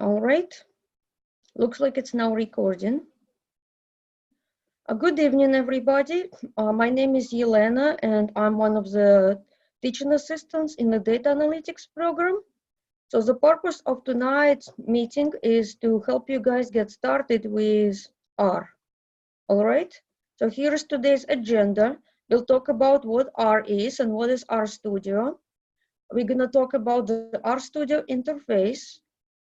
All right, looks like it's now recording. Good evening, everybody. My name is Yelena, and I'm one of the teaching assistants in the data analytics program. So the purpose of tonight's meeting is to help you guys get started with R. All right, so here is today's agenda. We'll talk about what R is and what is RStudio. We're gonna talk about the RStudio interface,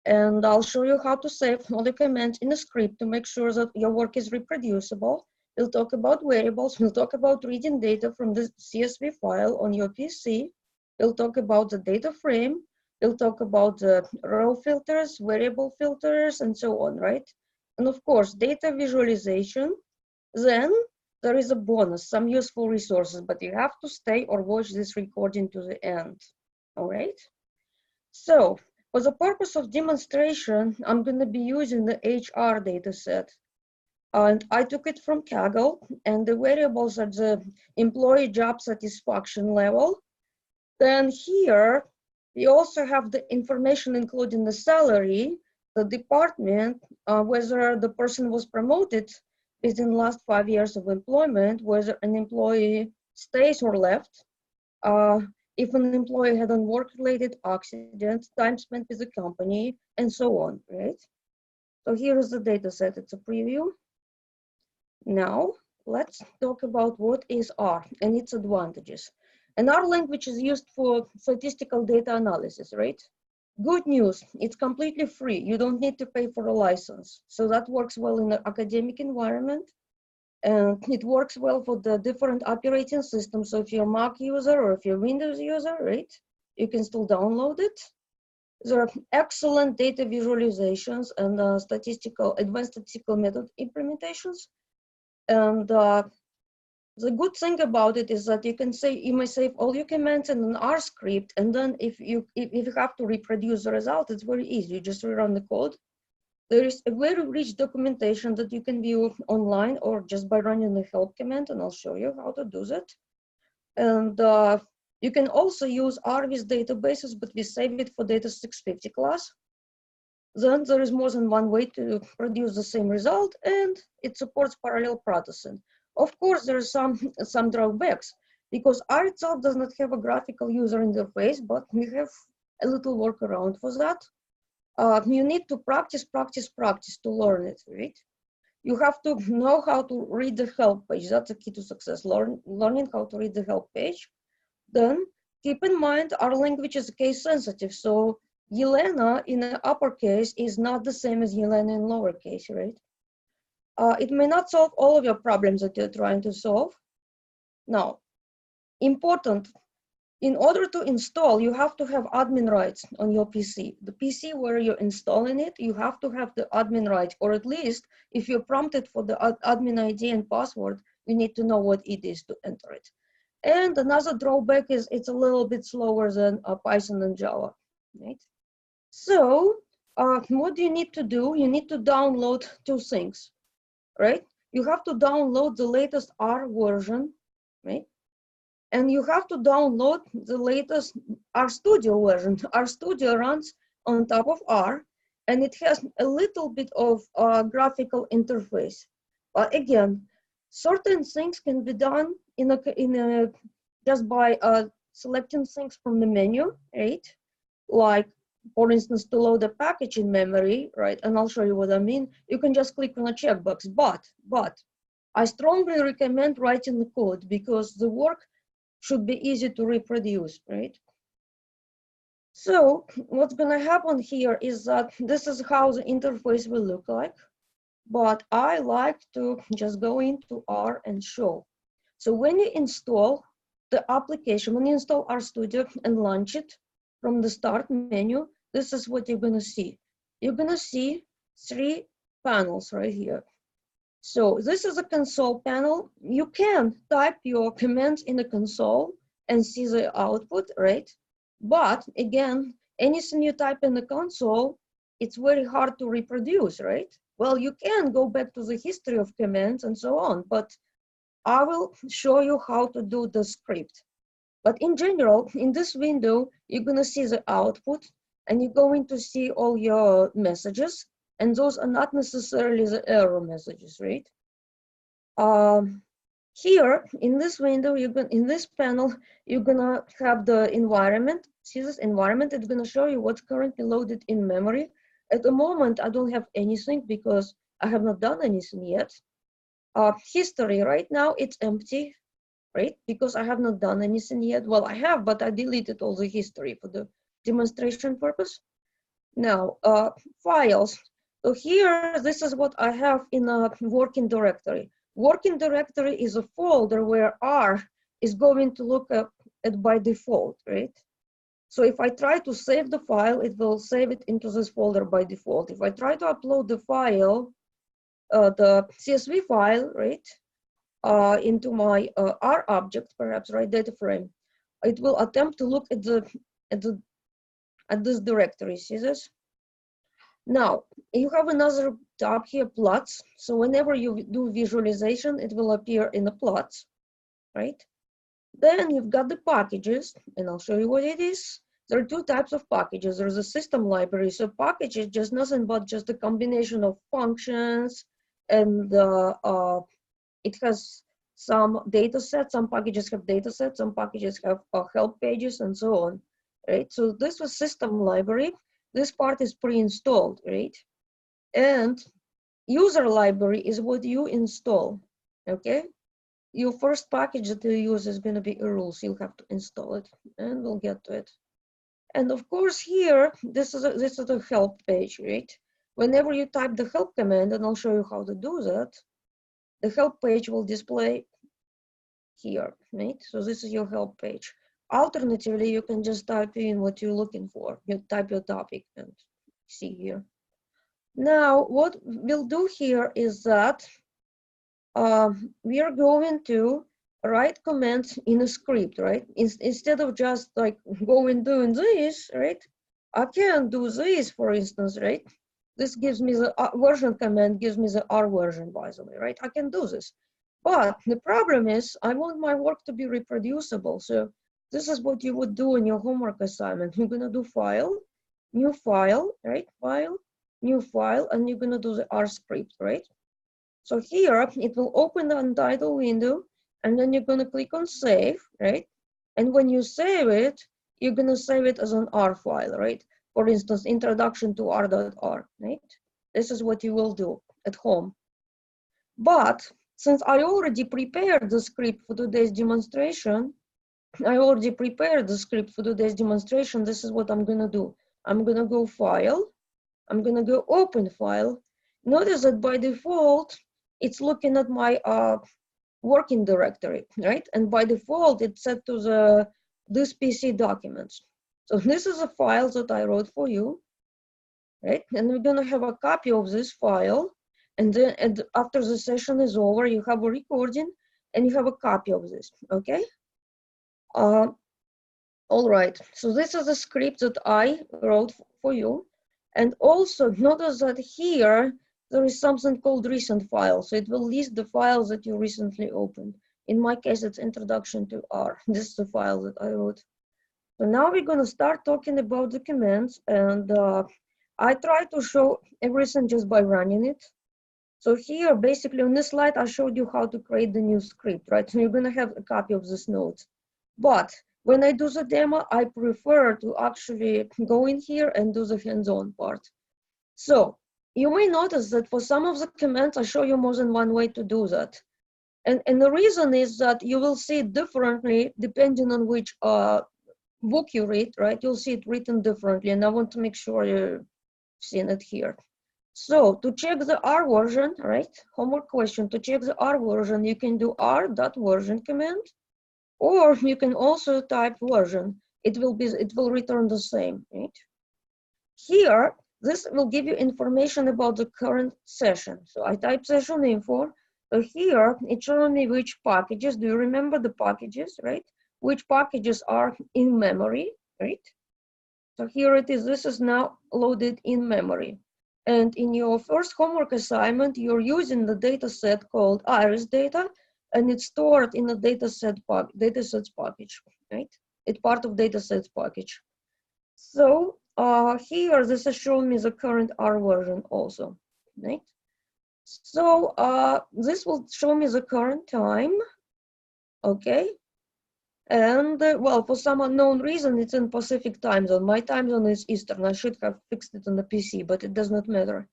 and I'll show you how to save all the commands in a script to make sure that your work is reproducible. We'll talk about variables. We'll talk about reading data from the CSV file on your PC. We'll talk about the data frame. We'll talk about the row filters, variable filters, and so on, right? And of course, data visualization. Then there is a bonus, some useful resources, but you have to stay or watch this recording to the end. All right. So for the purpose of demonstration, I'm going to be using the HR dataset. And I took it from Kaggle, and the variables are the employee job satisfaction level. Then here, we also have the information including the salary, the department, whether the person was promoted within the last 5 years of employment, whether an employee stays or left, if an employee had a work-related accident, time spent with the company, and so on, right? So here is the data set, it's a preview. Now, let's talk about what is R and its advantages. And R language is used for statistical data analysis, right? Good news, it's completely free. You don't need to pay for a license. So that works well in an academic environment. And it works well for the different operating systems. So if you're a Mac user or if you're a Windows user, right, you can still download it. There are excellent data visualizations and advanced statistical method implementations. And the good thing about it is that you may save all your commands in an R script, and then if you have to reproduce the result, it's very easy. You just rerun the code. There is a very rich documentation that you can view online or just by running the help command, and I'll show you how to do that. And you can also use R with databases, but we save it for data 650 class. Then there is more than one way to produce the same result, and it supports parallel processing. Of course, there are some drawbacks because R itself does not have a graphical user interface, but we have a little workaround for that. You need to practice to learn it, right? You have to know how to read the help page. That's the key to success, learning how to read the help page. Then keep in mind our language is case sensitive. So Yelena in the uppercase is not the same as Yelena in lowercase, right? It may not solve all of your problems that you're trying to solve. Now, important, in order to install, you have to have admin rights on your PC. The PC where you're installing it, you have to have the admin rights, or at least if you're prompted for the admin ID and password, you need to know what it is to enter it. And another drawback is it's a little bit slower than Python and Java, right? So what do you need to do? You need to download two things, right? You have to download the latest R version, right? And you have to download the latest RStudio version. RStudio runs on top of R, and it has a little bit of graphical interface. But again, certain things can be done just by selecting things from the menu, right? Like, for instance, to load a package in memory, right? And I'll show you what I mean. You can just click on a checkbox, but I strongly recommend writing the code because the work should be easy to reproduce, right? So what's gonna happen here is that this is how the interface will look like, but I like to just go into R and show. So when you install the application, when you install RStudio and launch it from the start menu, this is what you're gonna see. You're gonna see three panels right here. So this is a console panel. You can type your commands in the console and see the output, right? But again, anything you type in the console, it's very hard to reproduce, right? Well, you can go back to the history of commands and so on, but I will show you how to do the script. But in general, in this window, you're gonna see the output, and you're going to see all your messages, and those are not necessarily the error messages, right? Here in this window, in this panel, you're gonna have the environment. See this environment? It's gonna show you what's currently loaded in memory. At the moment, I don't have anything because I have not done anything yet. History right now it's empty, right? Because I have not done anything yet. Well, I have, but I deleted all the history for the demonstration purpose. Now, files. So here, this is what I have in a working directory. Working directory is a folder where R is going to look at by default, right? So if I try to save the file, it will save it into this folder by default. If I try to upload the file, the CSV file, right, into my R object, perhaps, right, data frame, it will attempt to look at this directory. See this? Now, you have another tab here, plots. So whenever you do visualization, it will appear in the plots, right? Then you've got the packages, and I'll show you what it is. There are two types of packages. There's a system library. So package is just nothing but just a combination of functions, and it has some data sets. Some packages have data sets, some packages have help pages, and so on, right? So this was system library. This part is pre-installed, right? And user library is what you install, okay? Your first package that you use is going to be a rules. You'll have to install it, and we'll get to it. And of course, here, this is a help page, right? Whenever you type the help command, and I'll show you how to do that, the help page will display here, right? So this is your help page. Alternatively, you can just type in what you're looking for. You type your topic and see here. Now, what we'll do here is that we are going to write commands in a script, right? Instead of just like going doing this, right? I can do this, for instance, right? This gives me the version command, gives me the R version, by the way, right? I can do this. But the problem is I want my work to be reproducible. So this is what you would do in your homework assignment. You're gonna do file, new file, right? File, new file, and you're gonna do the R script, right? So here it will open the Untitled window, and then you're gonna click on save, right? And when you save it, you're gonna save it as an R file, right? For instance, introduction to R.R, right? This is what you will do at home. But since I already prepared the script for today's demonstration, this is what I'm gonna do. I'm gonna go file, I'm gonna go open file. Notice that by default, it's looking at my working directory, right? And by default, it's set to this PC documents. So this is a file that I wrote for you, right? And we're gonna have a copy of this file. And then after the session is over, you have a recording and you have a copy of this, okay? All right, so this is a script that I wrote for you. And also notice that here, there is something called recent files. So it will list the files that you recently opened. In my case, it's introduction to R. This is the file that I wrote. So now we're gonna start talking about the commands, and I try to show everything just by running it. So here, basically on this slide, I showed you how to create the new script, right? So you're gonna have a copy of this notes. But when I do the demo, I prefer to actually go in here and do the hands-on part. So you may notice that for some of the commands, I show you more than one way to do that. And the reason is that you will see it differently depending on which book you read, right? You'll see it written differently, and I want to make sure you're seeing it here. So to check the R version, right? Homework question, to check the R version, you can do r.version command, or you can also type version. It will return the same, right? Here, this will give you information about the current session. So I type session info. So here, it's showing me which packages. Do you remember the packages, right? Which packages are in memory, right? So here it is. This is now loaded in memory. And in your first homework assignment, you're using the data set called iris data, and it's stored in a datasets package, right? It's part of datasets package. So here, this is showing me the current R version also, right? So this will show me the current time, okay? And well, for some unknown reason, it's in Pacific time zone. My time zone is Eastern. I should have fixed it on the PC, but it does not matter.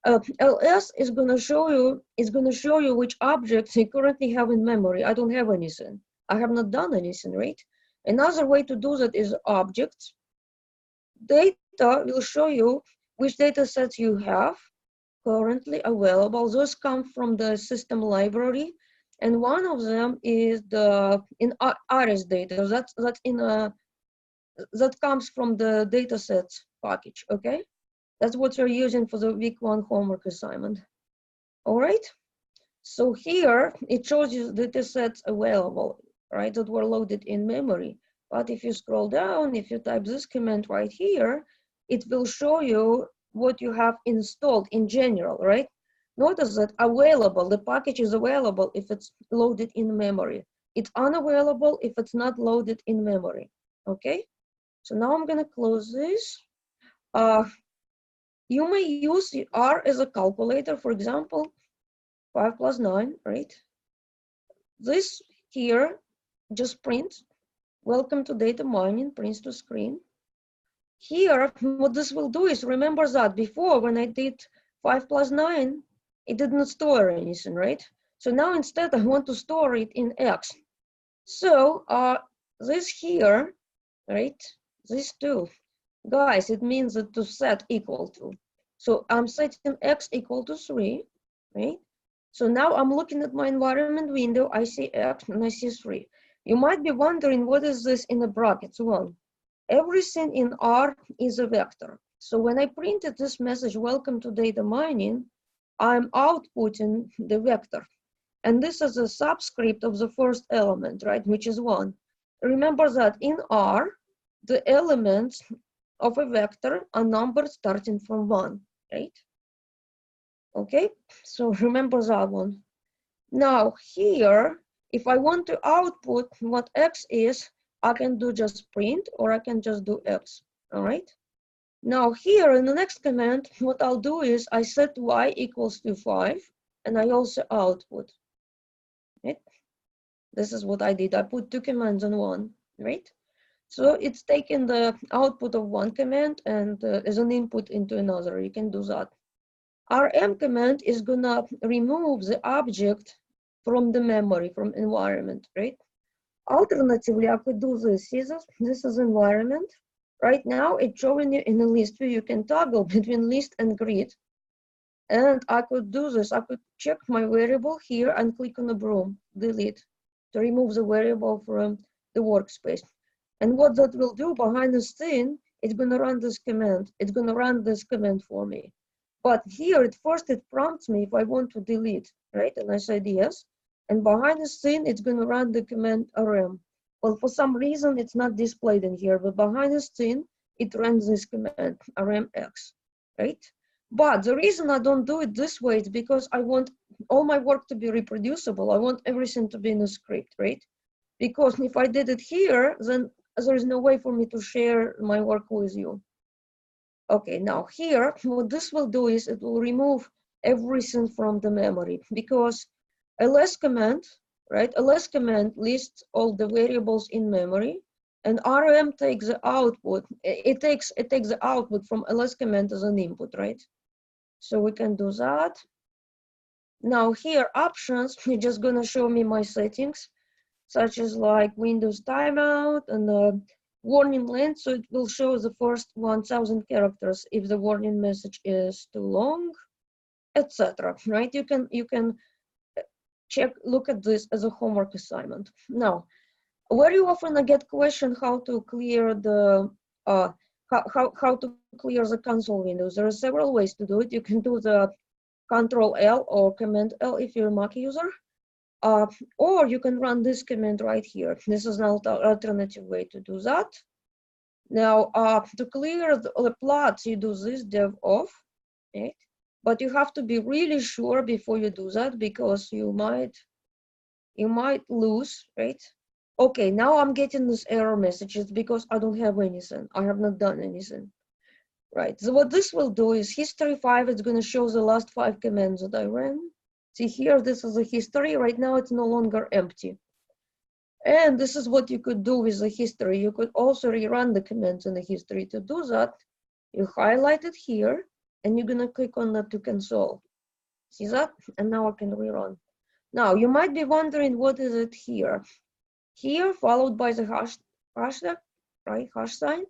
LS is going to show you which objects you currently have in memory. I don't have anything. I have not done anything, right? Another way to do that is objects. Data will show you which data sets you have currently available. Those come from the system library, and one of them is the in ARIS data. That comes from the datasets package. Okay, that's what you're using for the week 1 homework assignment. All right. So here it shows you datasets available, right, that were loaded in memory. But if you scroll down, if you type this command right here, it will show you what you have installed in general, right? Notice that available, the package is available if it's loaded in memory. It's unavailable if it's not loaded in memory, okay? So now I'm gonna close this. You may use R as a calculator, for example, 5 plus 9, right? This here just prints, welcome to data mining, prints to screen. Here, what this will do is, remember that before when I did 5 plus 9, it didn't store anything, right? So now instead I want to store it in X. So this here, right, this two, guys, it means that to set equal to. So I'm setting X equal to 3, right? So now I'm looking at my environment window, I see X and I see 3. You might be wondering, what is this in the brackets? Well, everything in R is a vector. So when I printed this message, welcome to data mining, I'm outputting the vector. And this is a subscript of the first element, right, which is 1. Remember that in R, the elements of a vector are numbered starting from 1, right? Okay, so remember that one. Now here, if I want to output what X is, I can do just print or I can just do X, all right? Now here in the next command, what I'll do is I set Y equals to 5 and I also output, right? This is what I did. I put 2 commands in one, right? So it's taking the output of one command and as an input into another. You can do that. RM command is gonna remove the object from the memory, from environment, right? Alternatively, I could do this. See this? This is environment. Right now, it's showing you in a list view. You can toggle between list and grid. And I could do this. I could check my variable here and click on the broom, delete, to remove the variable from the workspace. And what that will do behind the scene, it's gonna run this command. It's gonna run this command for me. But here, at first, it prompts me if I want to delete, right? And I said yes. And behind the scene, it's going to run the command rm. Well, for some reason, it's not displayed in here, but behind the scene, it runs this command, rmx, right? But the reason I don't do it this way is because I want all my work to be reproducible. I want everything to be in a script, right? Because if I did it here, then there is no way for me to share my work with you. Okay, now here, what this will do is it will remove everything from the memory because ls command, right? ls command lists all the variables in memory, and rm takes the output. It takes the output from ls command as an input, right? So we can do that. Now here, options, you're just gonna show me my settings, such as like Windows timeout and warning length, so it will show the first 1,000 characters if the warning message is too long, etc. Right? You can look at this as a homework assignment. Now, very often I get question how to clear the how to clear the console windows. There are several ways to do it. You can do the Control L or Command L if you're a Mac user. Or you can run this command right here. This is an alternative way to do that. Now, to clear the plots, you do this dev off, right? But you have to be really sure before you do that because you might lose, right? Okay, now I'm getting this error message. It's because I don't have anything. I have not done anything. Right, so what this will do is history 5, it's going to show the last 5 commands that I ran. See here, this is a history. Right now it's no longer empty. And this is what you could do with the history. You could also rerun the commands in the history. To do that, you highlight it here, and you're going to click on that to console. See that? And now I can rerun. Now, you might be wondering, what is it here? Here, followed by the hashtag, right, hash sign,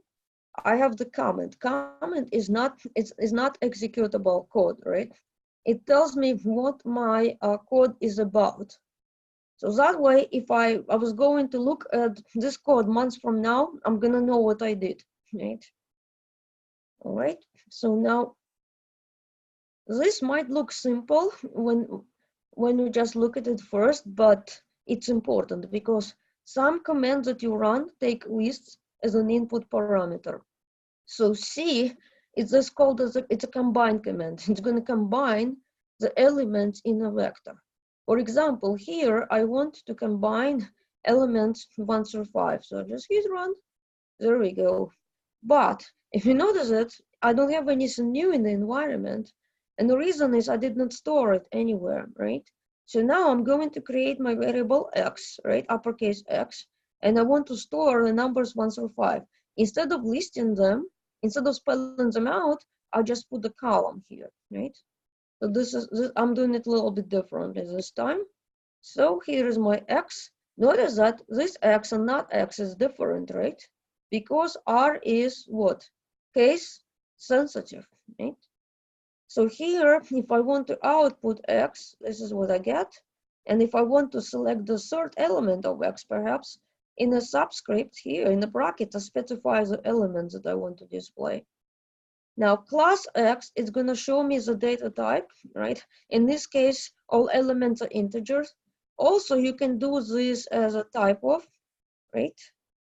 I have the comment. Comment is not executable code, right? It tells me what my code is about. So that way, if I was going to look at this code months from now, I'm gonna know what I did, right? All right, so now this might look simple when you just look at it first, but it's important because some commands that you run take lists as an input parameter. So C, it's just called as it's a combine command. It's going to combine the elements in a vector. For example, here I want to combine elements 1 through 5. So just hit run. There we go. But if you notice it, I don't have anything new in the environment. And the reason is I did not store it anywhere, right? So now I'm going to create my variable X, right? Uppercase X. And I want to store the numbers 1 through 5. Instead of listing them, instead of spelling them out, I just put the column here, right? So I'm doing it a little bit differently this time. So here is my X. Notice that this X and not X is different, right? Because R is what? Case sensitive, right? So here, if I want to output X, this is what I get. And if I want to select the third element of X, perhaps, in a subscript here, in the bracket, I specify the elements that I want to display. Now, class X is going to show me the data type, right? In this case, all elements are integers. Also, you can do this as a type of, right?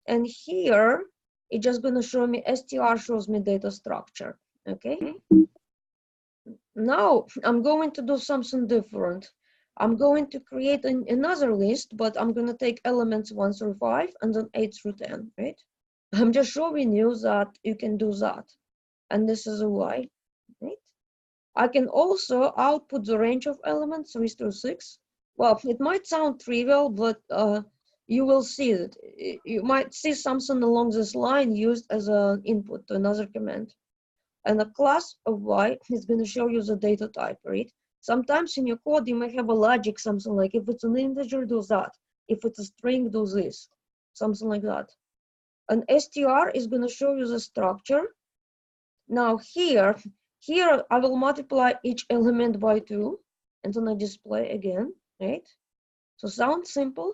And here, it's just going to show me str shows me data structure, okay? Now, I'm going to do something different. I'm going to create another list, but I'm going to take elements 1 through 5 and then 8 through 10, right? I'm just showing you that you can do that. And this is why, right? I can also output the range of elements 3 through 6. Well, it might sound trivial, but you will see it. You might see something along this line used as an input to another command. And the class of Y is going to show you the data type, right? Sometimes in your code, you may have a logic, something like if it's an integer, do that. If it's a string, do this, something like that. An str is going to show you the structure. Now here I will multiply each element by 2, and then I display again, right? So sounds simple.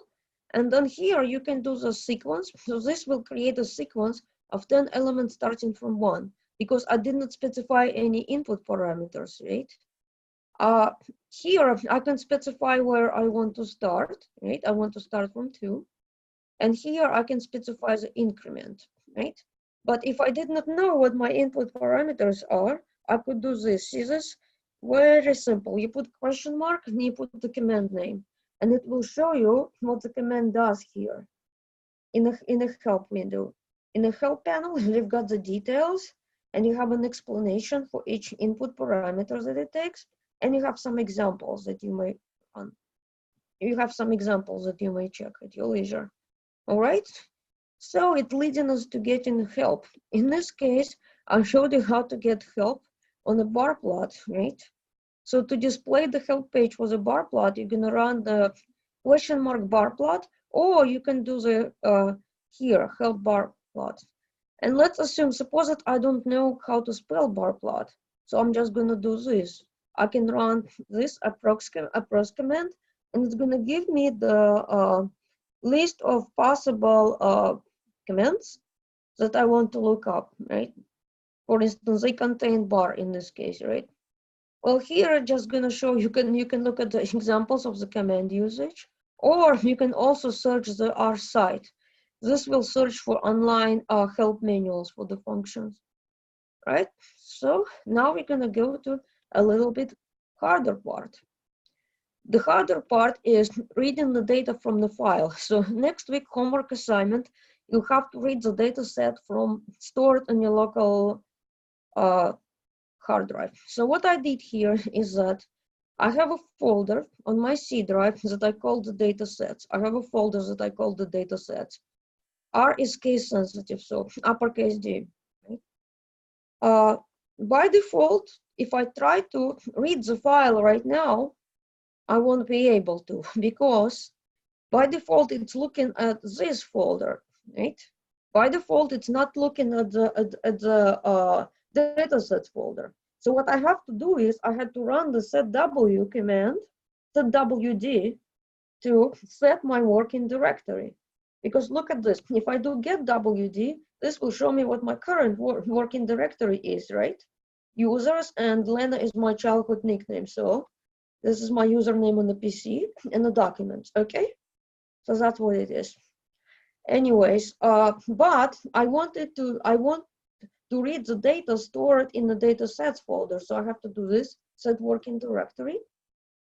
And then here you can do the sequence. So this will create a sequence of 10 elements starting from 1, because I did not specify any input parameters, right? Here I can specify where I want to start, right? I want to start from 2. And here I can specify the increment, right? But if I did not know what my input parameters are, I could do this. See this? Very simple. You put question mark and you put the command name, and it will show you what the command does here in the help window. In the help panel, you've got the details, and you have an explanation for each input parameter that it takes, and you have some examples that you may check at your leisure. All right. So it leading us to getting help. In this case, I showed you how to get help on a bar plot, right? So to display the help page for the bar plot, you're gonna run the question mark bar plot, or you can do the here help bar plot. And let's assume, suppose that I don't know how to spell bar plot, so I'm just gonna do this. I can run this approx command, and it's gonna give me the list of possible commands that I want to look up, right? For instance, they contain bar in this case, right? Well, here I'm just gonna show you can look at the examples of the command usage, or you can also search the R site. This will search for online help manuals for the functions, right? So now we're gonna go to a little bit harder part. The harder part is reading the data from the file. So next week homework assignment, you have to read the data set from stored in your local hard drive. So what I did here is that I have a folder on my C drive that I call the data sets. I have a folder that I call the data sets. R is case sensitive, so uppercase D. Right? By default, if I try to read the file right now, I won't be able to, because by default it's looking at this folder, right? By default, it's not looking at the dataset folder. So what I have to do is I had to run the setw command, setwd, to set my working directory. Because look at this, if I do get wd, this will show me what my current working directory is, right? Users, and Lena is my childhood nickname. So this is my username on the PC and the documents, okay? So that's what it is. Anyways, but I want to read the data stored in the data sets folder. So I have to do this, set working directory.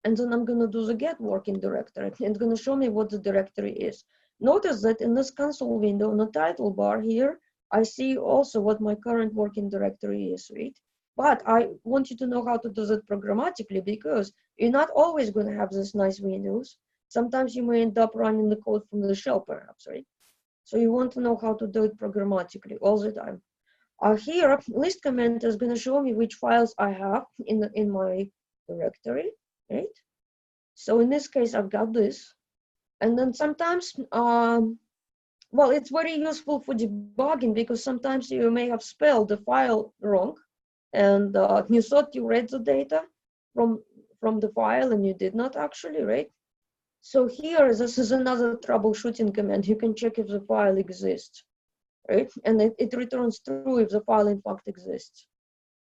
And then I'm gonna do the get working directory. It's gonna show me what the directory is. Notice that in this console window, in the title bar here, I see also what my current working directory is, right? But I want you to know how to do that programmatically, because you're not always gonna have these nice windows. Sometimes you may end up running the code from the shell, perhaps, right? So you want to know how to do it programmatically all the time. Here, list command is gonna show me which files I have in my directory, right? So in this case, I've got this. And then sometimes, well, it's very useful for debugging, because sometimes you may have spelled the file wrong, and you thought you read the data from the file and you did not actually, right? So here, this is another troubleshooting command. You can check if the file exists, right? And it returns true if the file in fact exists.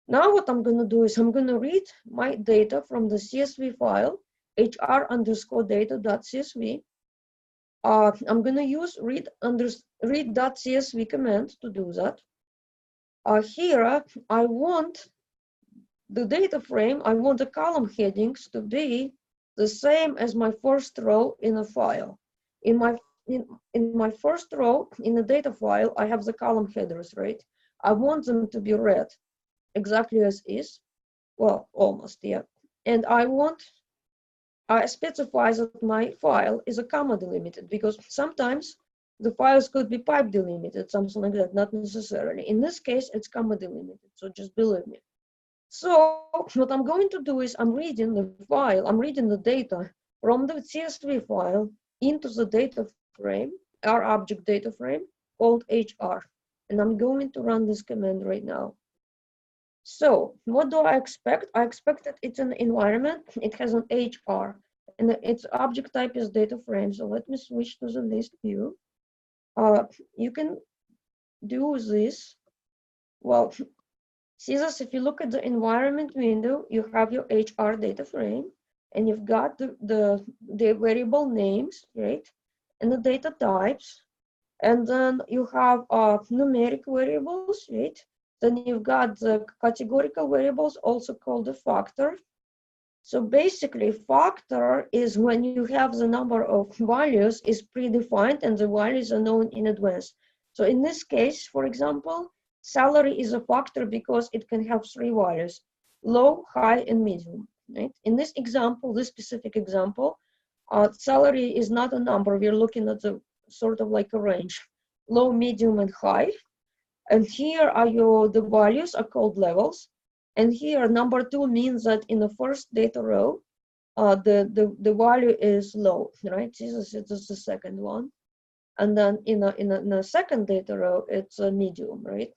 Now what I'm gonna do is I'm gonna read my data from the CSV file, hr_data.csv. I'm gonna use read.csv command to do that. Here, I want the data frame, I want the column headings to be the same as my first row in a file. In my first row in the data file, I have the column headers, right? I want them to be read exactly as is. Well, almost, yeah. And I specify that my file is a comma delimited, because sometimes the files could be pipe delimited, something like that, not necessarily. In this case, it's comma delimited, so just believe me. So what I'm going to do is I'm reading the file, I'm reading the data from the CSV file into the data frame, our object data frame called HR. And I'm going to run this command right now. So what do I expect? I expect that it's an environment, it has an HR, and its object type is data frame. So let me switch to the list view. You can do this. Well, see this, if you look at the environment window, you have your HR data frame, and you've got the variable names, right? And the data types. And then you have numeric variables, right? Then you've got the categorical variables, also called the factor. So basically, factor is when you have the number of values is predefined and the values are known in advance. So in this case, for example, salary is a factor because it can have 3 values: low, high, and medium. Right? In this example, this specific example, salary is not a number. We're looking at the sort of like a range: low, medium, and high. And here are the values are called levels. And here number 2 means that in the first data row, the value is low, right? This is the second one. And then in the second data row, it's a medium, right?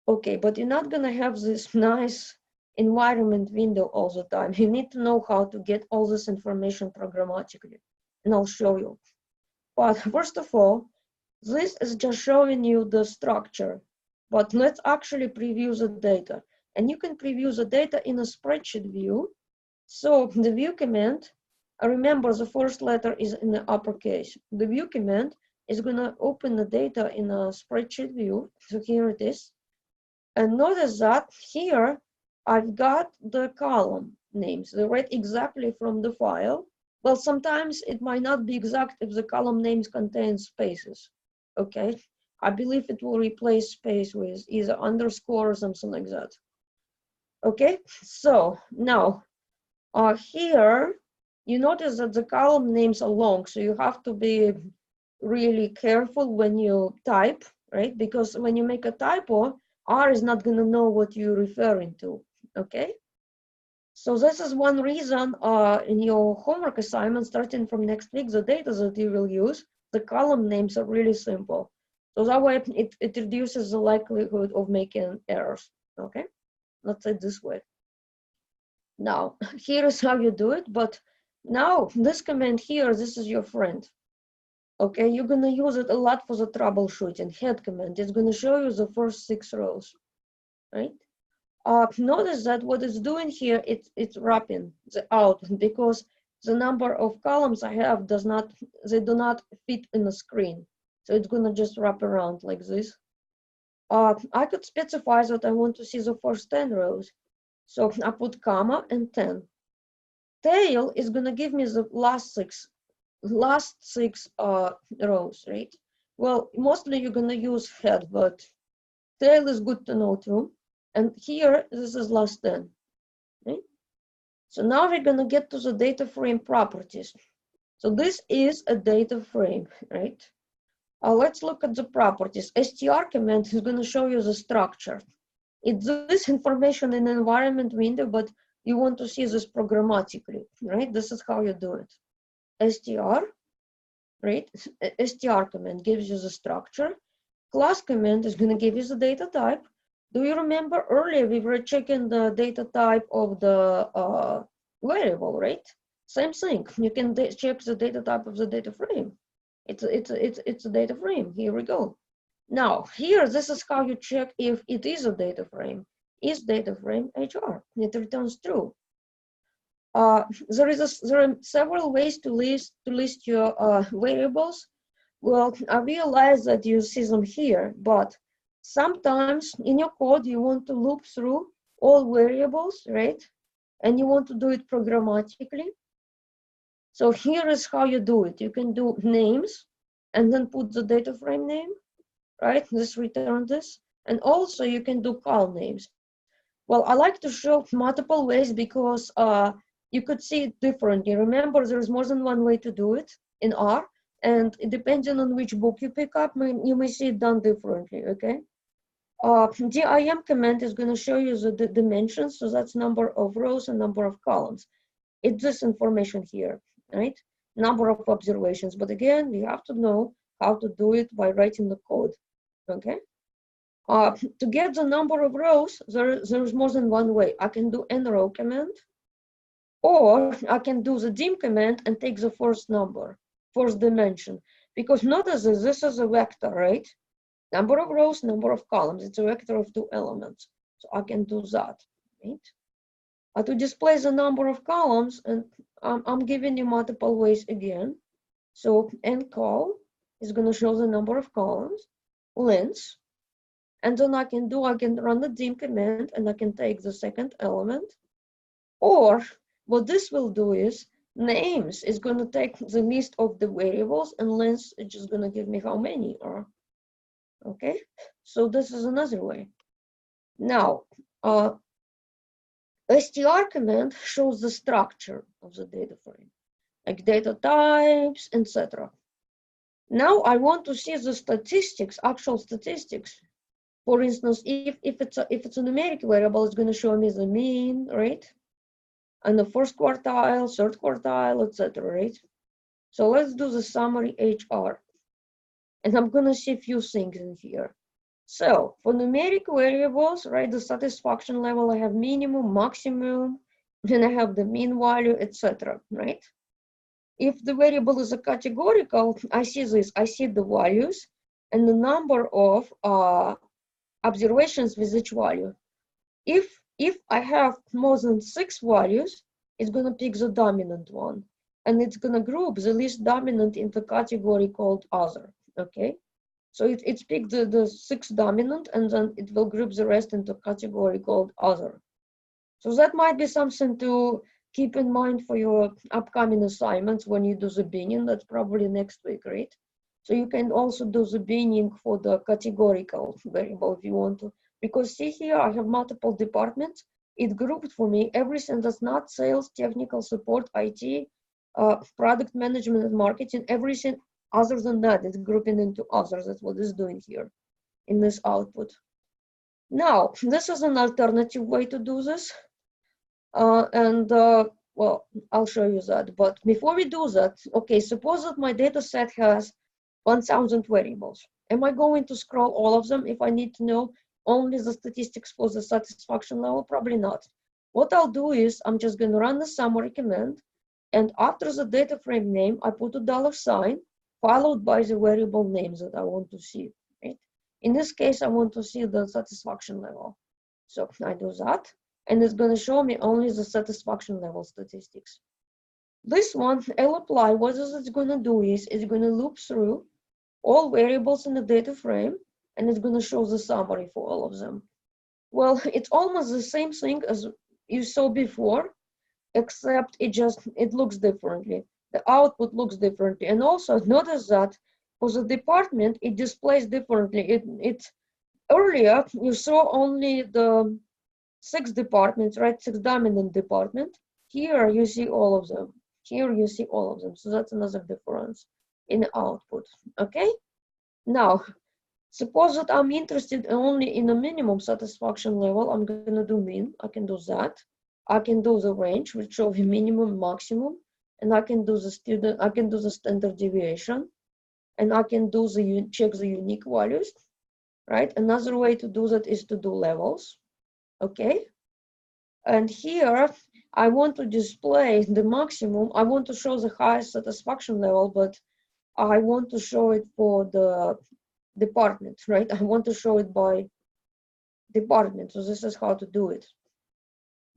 Okay, but you're not gonna have this nice environment window all the time. You need to know how to get all this information programmatically, and I'll show you. But first of all, this is just showing you the structure, but let's actually preview the data. And you can preview the data in a spreadsheet view. So the view command, remember the first letter is in the uppercase. The view command is gonna open the data in a spreadsheet view. So here it is. And notice that here I've got the column names. They're read exactly from the file. Well, sometimes it might not be exact if the column names contain spaces. Okay, I believe it will replace space with either underscore or something like that. Okay, so now here you notice that the column names are long, so you have to be really careful when you type, right? Because when you make a typo, R is not going to know what you're referring to, okay? So this is one reason in your homework assignment, starting from next week, the data that you will use, the column names are really simple. So that way it reduces the likelihood of making errors, okay? Let's say it this way. Now, here is how you do it, but now this command here, this is your friend. Okay, you're gonna use it a lot for the troubleshooting. Head command, it's gonna show you the first 6 rows, right? Notice that what it's doing here, it's wrapping the out because the number of columns I have they do not fit in the screen. So it's gonna just wrap around like this. I could specify that I want to see the first 10 rows. So I put comma and 10. Tail is gonna give me the last six rows, right? Well, mostly you're gonna use head, but tail is good to know too. And here, this is last 10, right? So now we're gonna get to the data frame properties. So this is a data frame, right? Let's look at the properties. str command is gonna show you the structure. It's this information in the environment window, but you want to see this programmatically, right? This is how you do it. str, right? str command gives you the structure. Class command is going to give you the data type. Do you remember earlier we were checking the data type of the variable, right? Same thing. You can check the data type of the data frame. It's a data frame. Here we go. Now here, this is how you check if it is a data frame. Is data frame HR? It returns true. There are several ways to list your variables. Well, I realize that you see them here, but sometimes in your code you want to loop through all variables, right? And you want to do it programmatically. So here is how you do it. You can do names and then put the data frame name, right? This return this. And also you can do call names. Well, I like to show multiple ways because you could see it differently. Remember, there's more than one way to do it in R, and depending on which book you pick up, you may see it done differently, okay? dim command is going to show you the dimensions, so that's number of rows and number of columns. It's this information here, right? Number of observations, but again, we have to know how to do it by writing the code, okay? To get the number of rows, there's more than one way. I can do nrow command, or I can do the dim command and take the first number, first dimension. Because notice this is a vector, right? Number of rows, number of columns. It's a vector of 2 elements. So I can do that, right? To display the number of columns, and I'm giving you multiple ways again. So ncol is going to show the number of columns, length. And then I can run the dim command and I can take the second element. Or what this will do is names is going to take the list of the variables and length is just going to give me how many are. Okay, so this is another way. Now, str command shows the structure of the data frame, like data types, etc. Now I want to see the statistics, actual statistics. For instance, if it's a numeric variable, it's going to show me the mean, right? And the first quartile, third quartile, etc., right? So let's do the summary HR. And I'm going to see a few things in here. So for numeric variables, right, the satisfaction level, I have minimum, maximum, then I have the mean value, etc., right? If the variable is a categorical, I see this, I see the values and the number of observations with each value. If I have more than 6 values, it's going to pick the dominant one. And it's going to group the least dominant into a category called other, okay? So it's picked the 6 dominant, and then it will group the rest into a category called other. So that might be something to keep in mind for your upcoming assignments when you do the binning. That's probably next week, right? So you can also do the binning for the categorical variable if you want to. Because see here, I have multiple departments. It grouped for me everything that's not sales, technical support, IT, product management and marketing, everything other than that, it's grouping into others. That's what it's doing here in this output. Now, this is an alternative way to do this. Well, I'll show you that. But before we do that, okay, suppose that my data set has 1,000 variables. Am I going to scroll all of them if I need to know only the statistics for the satisfaction level? Probably not. What I'll do is I'm just going to run the summary command, and after the data frame name, I put a $sign followed by the variable names that I want to see. Right? In this case, I want to see the satisfaction level. So I do that, and it's going to show me only the satisfaction level statistics. This one, I'll apply. What it's going to do is it's going to loop through all variables in the data frame, and it's going to show the summary for all of them. Well, it's almost the same thing as you saw before, except it looks differently. The output looks differently. And also notice that for the department, it displays differently. Earlier, you saw only the 6 departments, right? 6 dominant departments. Here you see all of them. Here you see all of them. So that's another difference in the output. Okay? Now, suppose that I'm interested only in a minimum satisfaction level. I'm going to do min. I can do that. I can do the range, which shows you minimum, maximum, and I can do the standard deviation, and I can do check the unique values, right? Another way to do that is to do levels, okay? And here I want to display the maximum. I want to show the highest satisfaction level, but I want to show it for the department, right? I want to show it by department. So this is how to do it.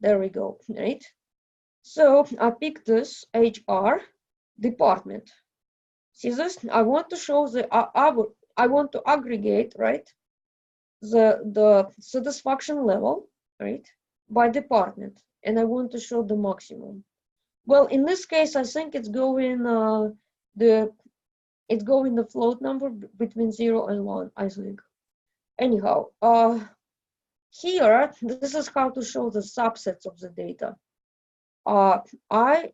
There we go, right? So I pick this HR department. See this? I want to show I want to aggregate, right? The satisfaction level, right? By department, and I want to show the maximum. Well, in this case, I think it's going the float number between 0 and 1, I think. Anyhow, here, this is how to show the subsets of the data. I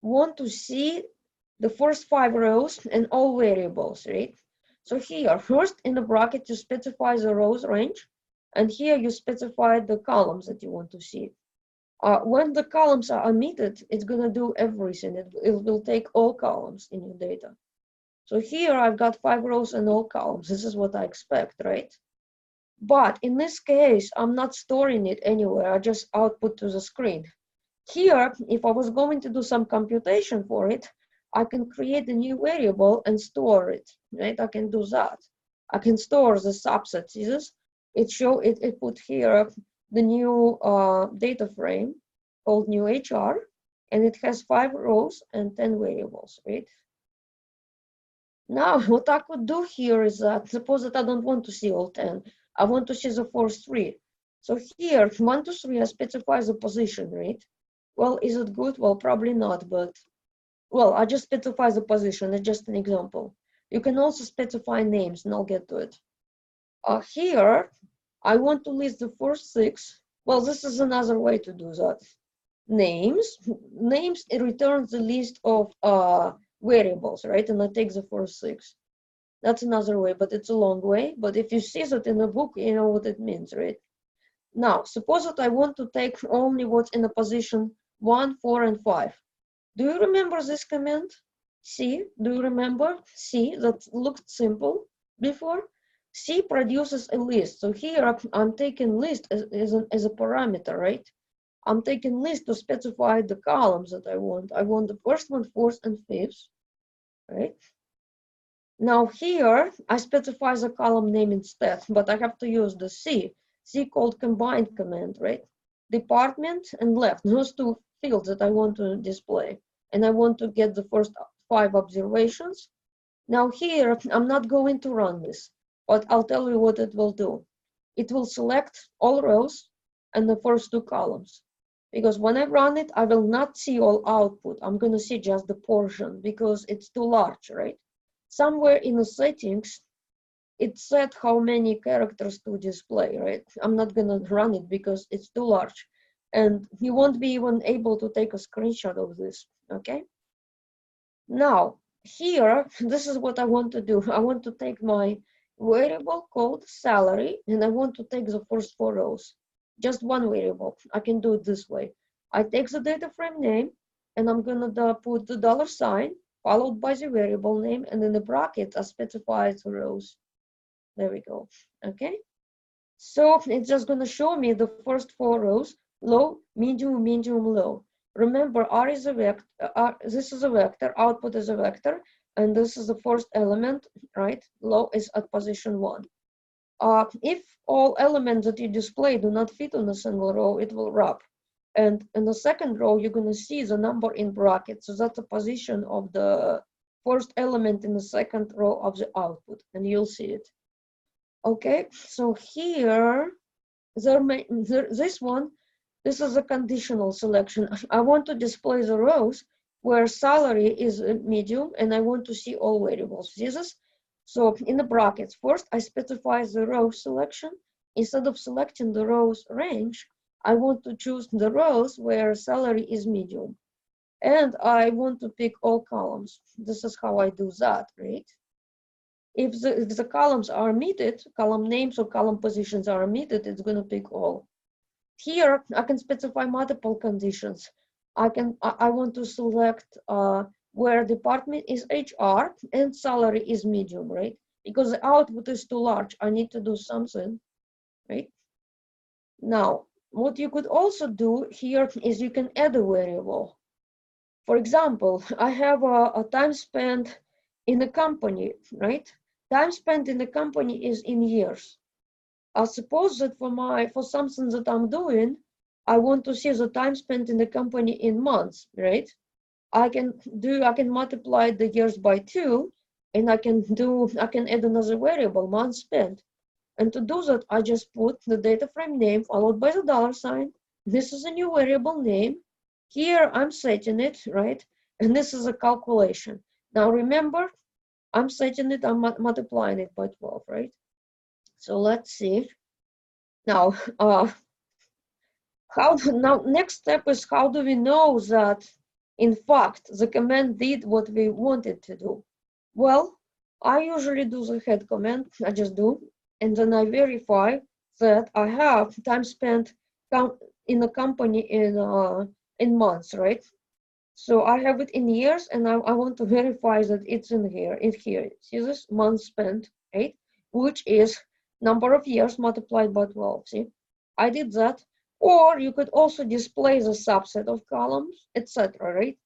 want to see the first 5 rows and all variables, right? So here, first in the bracket, you specify the rows range, and here you specify the columns that you want to see. When the columns are omitted, it's going to do everything. It will take all columns in your data. So here I've got 5 rows and all columns. This is what I expect, right? But in this case, I'm not storing it anywhere. I just output to the screen. Here, if I was going to do some computation for it, I can create a new variable and store it, right? I can do that. I can store the subsets. It put here the new data frame called new HR, and it has 5 rows and 10 variables, right? Now, what I could do here is that suppose that I don't want to see all 10. I want to see the first 3. So here, 1 to 3, I specify the position, right? Well, is it good? Well, probably not, but well, I just specify the position. It's just an example. You can also specify names, and I'll get to it. Here, I want to list the first 6. Well, this is another way to do that. Names, it returns the list of variables, right? And I take the first 6. That's another way, but it's a long way. But if you see that in the book, you know what it means, right? Now, suppose that I want to take only what's in the position 1, 4, and 5. Do you remember this command? C, do you remember? C, that looked simple before. C produces a list. So here I'm taking list as a parameter, right? I'm taking list to specify the columns that I want. I want the first one, fourth, and fifth, right? Now here I specify the column name instead, but I have to use the C called combined command, right? Department and left, those 2 fields that I want to display. And I want to get the first 5 observations. Now here, I'm not going to run this, but I'll tell you what it will do. It will select all rows and the first 2 columns. Because when I run it, I will not see all output. I'm going to see just the portion because it's too large, right? somewhere in the settings, it said how many characters to display, right? I'm not gonna run it because it's too large. And you won't be even able to take a screenshot of this, okay? Now, here, this is what I want to do. I want to take my variable called salary, and I want to take the first 4 rows. Just one variable. I can do it this way. I take the data frame name, and I'm gonna put the $, followed by the variable name, and in the bracket, I specify the rows. There we go, okay? So it's just gonna show me the first 4 rows, low, medium, medium, low. Remember, R is a vector, this is a vector, output is a vector, and this is the first element, right? Low is at position 1. If all elements that you display do not fit on a single row, it will wrap. And in the second row, you're gonna see the number in brackets. So that's the position of the first element in the second row of the output, and you'll see it. Okay, so here, this one, this is a conditional selection. I want to display the rows where salary is medium, and I want to see all variables. So in the brackets, first I specify the row selection. Instead of selecting the rows range, I want to choose the rows where salary is medium. And I want to pick all columns. This is how I do that, right? If the columns are omitted, column names or column positions are omitted, it's going to pick all. Here, I can specify multiple conditions. I want to select where department is HR and salary is medium, right? Because the output is too large. I need to do something, right? Now, what you could also do here is you can add a variable. For example, I have a time spent in the company, right? Time spent in the company is in years. I suppose that for something that I'm doing, I want to see the time spent in the company in months, right? I can multiply the years by 2, and I can add another variable, months spent. And to do that, I just put the data frame name followed by the $. This is a new variable name. Here I'm setting it, right? And this is a calculation. Now remember, I'm setting it, I'm multiplying it by 12, right? So let's see. Now, next step is how do we know that, in fact, the command did what we wanted to do? Well, I usually do the head command, I just do, and then I verify that I have time spent in the company in months, right? So I have it in years, and I want to verify that it's in here. See this month spent, right? Which is number of years multiplied by 12. See, I did that. Or you could also display the subset of columns, etc. Right?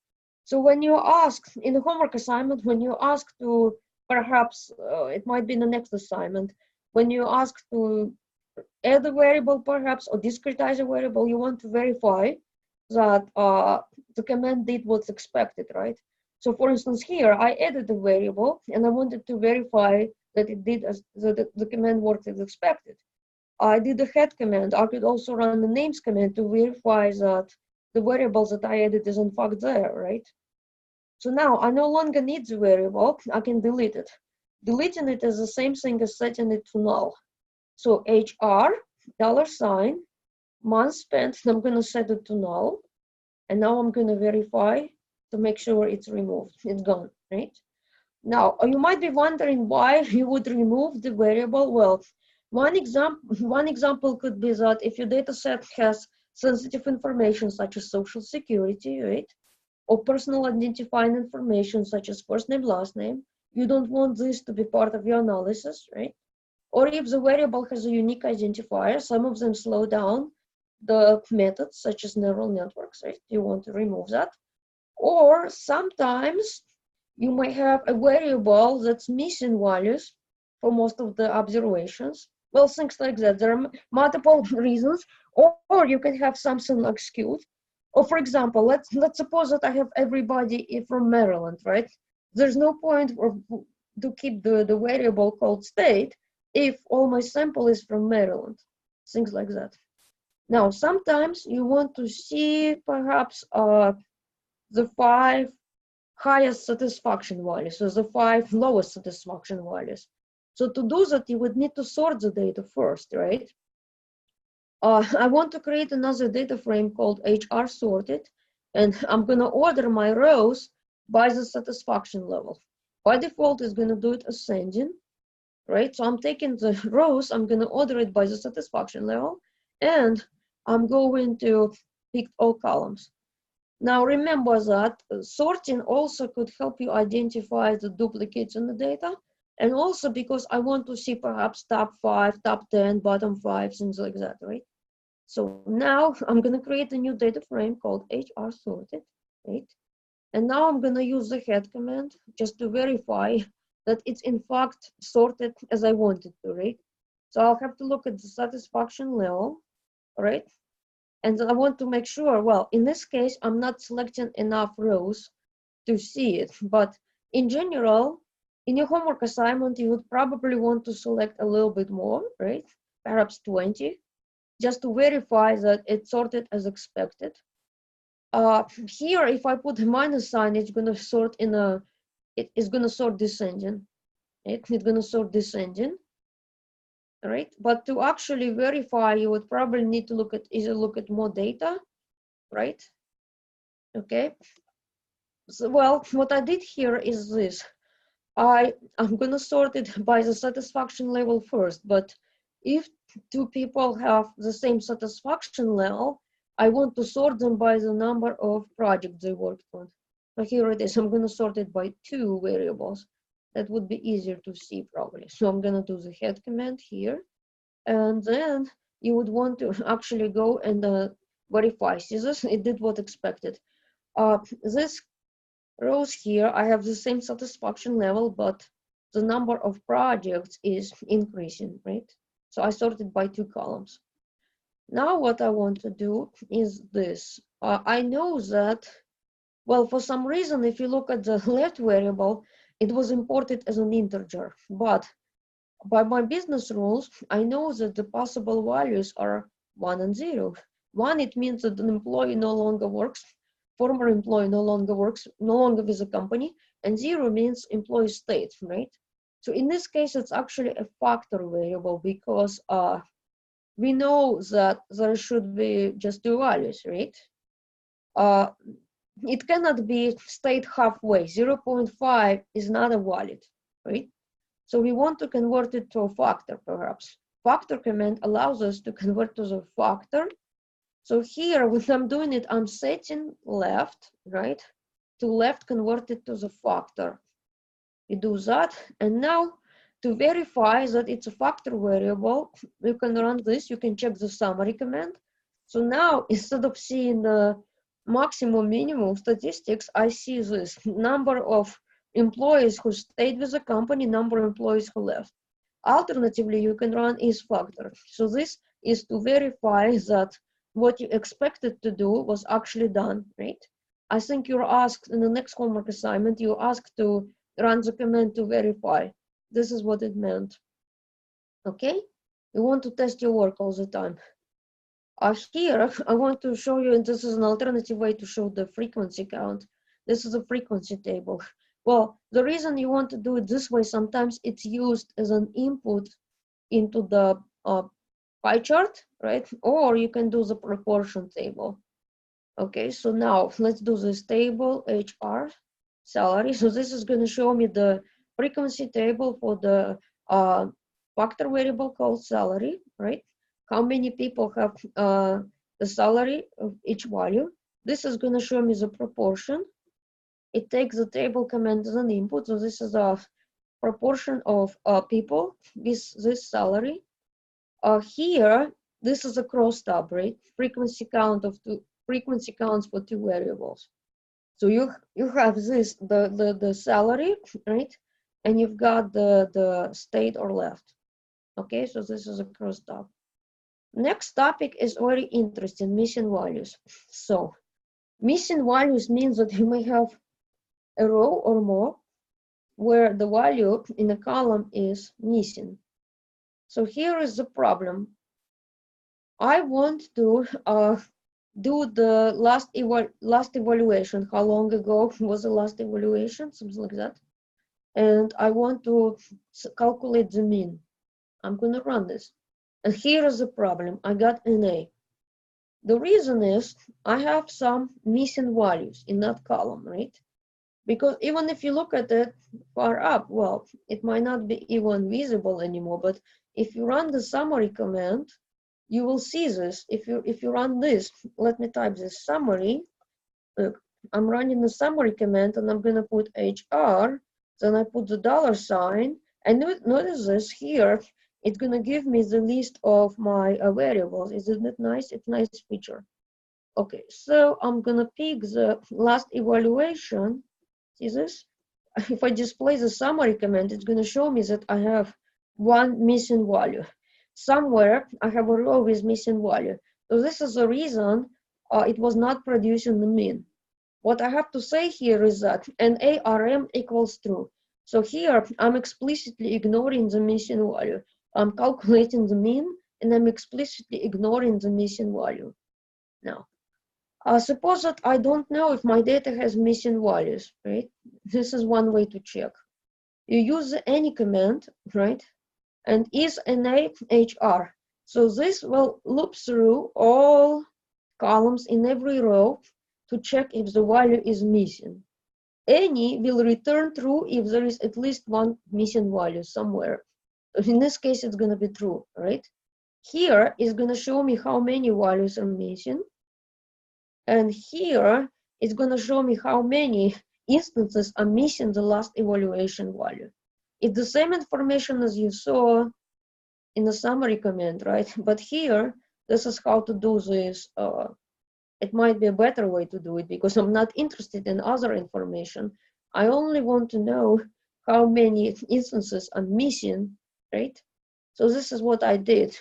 So when you ask in the homework assignment, when you ask to perhaps it might be in the next assignment, when you ask to add a variable perhaps or discretize a variable, you want to verify that the command did what's expected, right? So for instance, here I added a variable and I wanted to verify that it did the command worked as expected. I did the head command. I could also run the names command to verify that the variables that I added is in fact there, right? So now I no longer need the variable. I can delete it. Deleting it is the same thing as setting it to null. So HR, $, month spent, and I'm going to set it to null. And now I'm going to verify to make sure it's removed. It's gone, right? Now, you might be wondering why you would remove the variable. Well, one example could be that if your data set has sensitive information such as social security, right? Or personal identifying information such as first name, last name, you don't want this to be part of your analysis, right? Or if the variable has a unique identifier, some of them slow down the methods such as neural networks, right? You want to remove that. Or sometimes you may have a variable that's missing values for most of the observations. Well, things like that. There are multiple reasons. Or you can have something like skewed. Or for example, let's suppose that I have everybody from Maryland, right? There's no point to keep the variable called state if all my sample is from Maryland, things like that. Now, sometimes you want to see perhaps the 5 highest satisfaction values, so the 5 lowest satisfaction values. So to do that, you would need to sort the data first, right? I want to create another data frame called HR sorted, and I'm going to order my rows by the satisfaction level. By default, it's going to do it ascending, right? So I'm taking the rows, I'm going to order it by the satisfaction level, and I'm going to pick all columns. Now remember that sorting also could help you identify the duplicates in the data, and also because I want to see perhaps top 5, top 10, bottom 5, things like that, right? So now I'm going to create a new data frame called HR sorted, right? And now I'm going to use the head command just to verify that it's in fact sorted as I want it to, right? So I'll have to look at the satisfaction level, right? And I want to make sure, well, in this case, I'm not selecting enough rows to see it, but in general, in your homework assignment, you would probably want to select a little bit more, right? Perhaps 20, just to verify that it's sorted as expected. Here, if I put a minus sign, it's going to sort in a, it is going to sort descending. It's going to sort descending, right? But to actually verify, you would probably need to look at more data, right? Okay. So, well, what I did here is this. I'm going to sort it by the satisfaction level first, but if two people have the same satisfaction level, I want to sort them by the number of projects they worked on. So here it is. I'm going to sort it by 2 variables. That would be easier to see probably. So I'm going to do the head command here. And then you would want to actually go and verify. See this? It did what expected. This rows here, I have the same satisfaction level, but the number of projects is increasing, right? So I sorted by 2 columns. Now what I want to do is this. I know that, well, for some reason, if you look at the left variable, it was imported as an integer, but by my business rules, I know that the possible values are 1 and 0. 1, it means that an employee no longer works, former employee no longer works, no longer with the company, and 0 means employee stayed, right? So in this case, it's actually a factor variable because we know that there should be just 2 values, right? It cannot be stayed halfway. 0.5 is not a valid, right? So we want to convert it to a factor, perhaps. Factor command allows us to convert to the factor. So here, when I'm doing it, I'm setting left, right? To left converted to the factor. You do that, and now to verify that it's a factor variable, you can run this, you can check the summary command. So now, instead of seeing the maximum minimum statistics, I see this number of employees who stayed with the company, number of employees who left. Alternatively, you can run is factor. So this is to verify that what you expected to do was actually done, right? I think you're asked in the next homework assignment, you're asked to run the command to verify. This is what it meant. Okay? You want to test your work all the time. Here, I want to show you, and this is an alternative way to show the frequency count. This is a frequency table. Well, the reason you want to do it this way, sometimes it's used as an input into the pie chart, right? Or you can do the proportion table. Okay, so now let's do this table, HR, salary. So this is going to show me the frequency table for the factor variable called salary, right? How many people have the salary of each value. This is going to show me the proportion. It takes the table command as an input. So this is a proportion of people with this salary. Here, this is a crosstab, right? Frequency count of frequency counts for 2 variables. So you have this, the salary, right? And you've got the state or left. Okay, so this is a crosstab. Next topic is very interesting, missing values. So missing values means that you may have a row or more where the value in a column is missing. So here is the problem. I want to do the last evaluation. How long ago was the last evaluation? Something like that. And I want to calculate the mean. I'm going to run this. And here is the problem. I got an A. The reason is I have some missing values in that column, right? Because even if you look at it far up, well, it might not be even visible anymore, but if you run the summary command, you will see this. If you run this, let me type this summary. Look, I'm running the summary command and I'm gonna put HR, then I put the $sign, and notice this here, it's gonna give me the list of my variables. Isn't it nice? It's a nice feature. Okay, so I'm gonna pick the last evaluation. See this? If I display the summary command, it's gonna show me that I have one missing value. Somewhere I have a row with missing value. So this is the reason it was not producing the mean. What I have to say here is that an ARM equals true. So here I'm explicitly ignoring the missing value. I'm calculating the mean and I'm explicitly ignoring the missing value. Now, suppose that I don't know if my data has missing values, right? This is one way to check. You use the any command, right? And is NA HR. So this will loop through all columns in every row to check if the value is missing. Any will return true if there is at least one missing value somewhere. In this case, it's going to be true, right? Here is going to show me how many values are missing. And here it's going to show me how many instances are missing the last evaluation value. It's the same information as you saw in the summary command, right? But here, this is how to do this. It might be a better way to do it because I'm not interested in other information. I only want to know how many instances are missing, right? So this is what I did.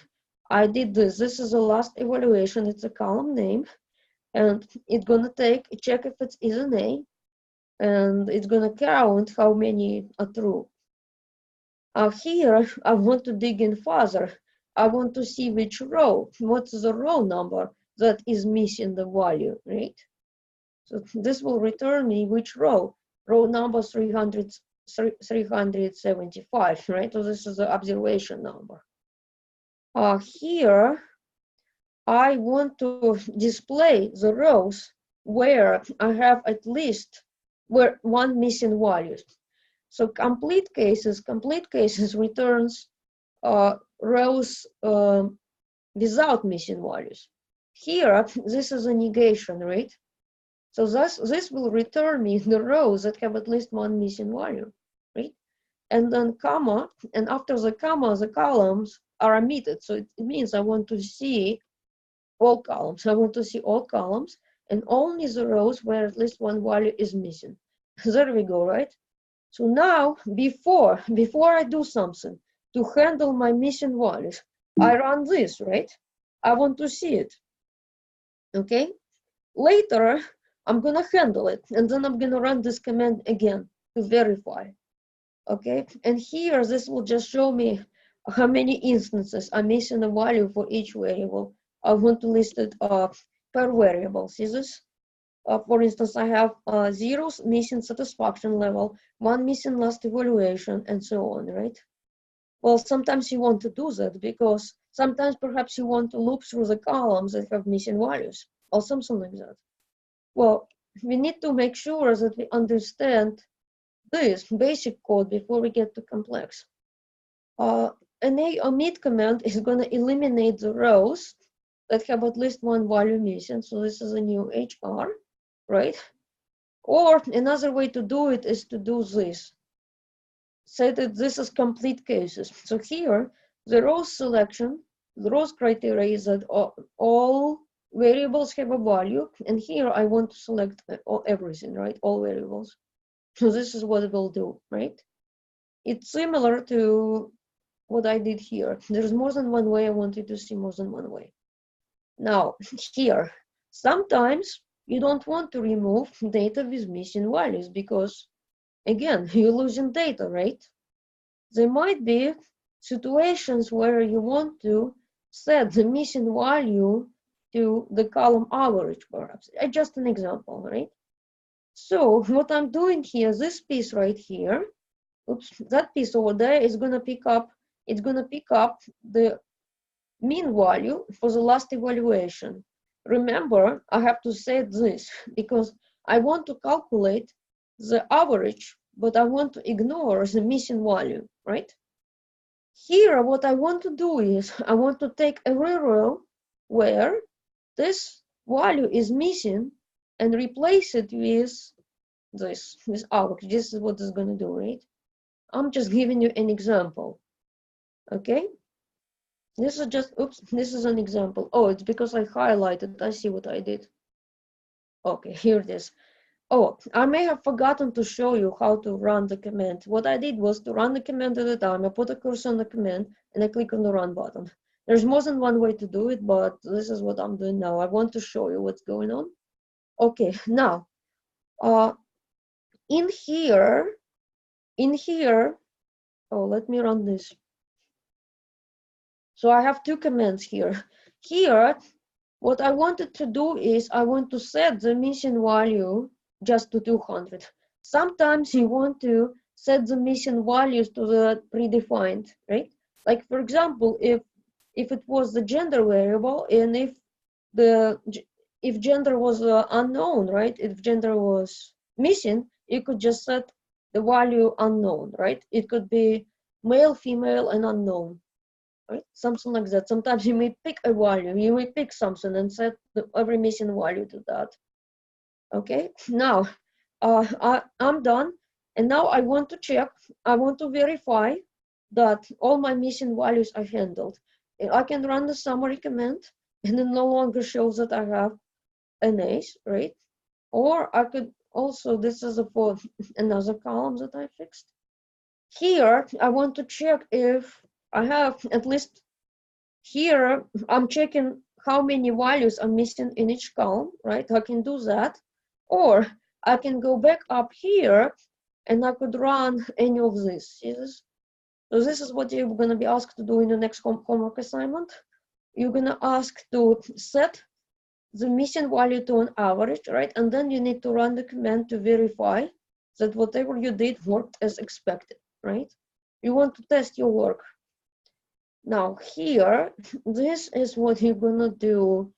I did this. This is the last evaluation. It's a column name. And it's going to check if it is an A. And it's going to count how many are true. Here, I want to dig in further. I want to see which row, what's the row number that is missing the value, right? So this will return me which row number 375, right? So this is the observation number. Here, I want to display the rows where I have at least one missing value. So complete cases returns rows without missing values. Here, this is a negation, right? So this will return me the rows that have at least one missing value, right? And then comma, and after the comma, the columns are omitted. So it means I want to see all columns. I want to see all columns and only the rows where at least one value is missing. There we go, right? So now, before I do something to handle my missing values, I run this, right? I want to see it, okay? Later, I'm gonna handle it, and then I'm gonna run this command again to verify, okay? And here, this will just show me how many instances are missing a value for each variable. I want to list it per variable. See this? For instance, I have 0 missing satisfaction level, 1 missing last evaluation, and so on, right? Well, sometimes you want to do that because sometimes perhaps you want to loop through the columns that have missing values or something like that. Well, we need to make sure that we understand this basic code before we get to complex. An omit command is going to eliminate the rows that have at least one value missing. So this is a new HR, right? Or another way to do it is to do this. Say that this is complete cases. So here, the rows selection, the rows criteria is that all variables have a value. And here I want to select everything, right? All variables. So this is what it will do, right? It's similar to what I did here. There's more than one way. I want you to see more than one way. Now, here, sometimes you don't want to remove data with missing values because, again, you're losing data, right? There might be situations where you want to set the missing value to the column average, perhaps. Just an example, right? So what I'm doing here, this piece right here, oops, that piece over there is gonna pick up, it's gonna pick up the mean value for the last evaluation. Remember, I have to set this because I want to calculate the average, but I want to ignore the missing value, right? Here, what I want to do is I want to take every row where this value is missing and replace it with this, with average. This is what it's going to do, right? I'm just giving you an example, okay? This is just, oops, this is an example. Oh, it's because I highlighted. I see what I did. Okay, here it is. Oh, I may have forgotten to show you how to run the command. What I did was to run the command at a time. I put a cursor on the command and I click on the run button. There's more than one way to do it, but this is what I'm doing now. I want to show you what's going on. Okay, now, in here, oh, let me run this. So I have two commands here. Here, what I wanted to do is I want to set the missing value just to 200. Sometimes you want to set the missing values to the predefined, right? Like for example, if it was the gender variable and if gender was unknown, right? If gender was missing, you could just set the value unknown, right? It could be male, female, and unknown. Right? Something like that. Sometimes you may pick a value, you may pick something and set every missing value to that. Okay, now I'm done. And now I want to check, I want to verify that all my missing values are handled. I can run the summary command and it no longer shows that I have an ace, right? Or I could also, this is for another column that I fixed. Here, I want to check if I have at least here, I'm checking how many values are missing in each column, right? I can do that. Or I can go back up here and I could run any of this. See this? So this is what you're going to be asked to do in the next homework assignment. You're going to ask to set the missing value to an average, right? And then you need to run the command to verify that whatever you did worked as expected, right? You want to test your work. Now here, this is what you're gonna do.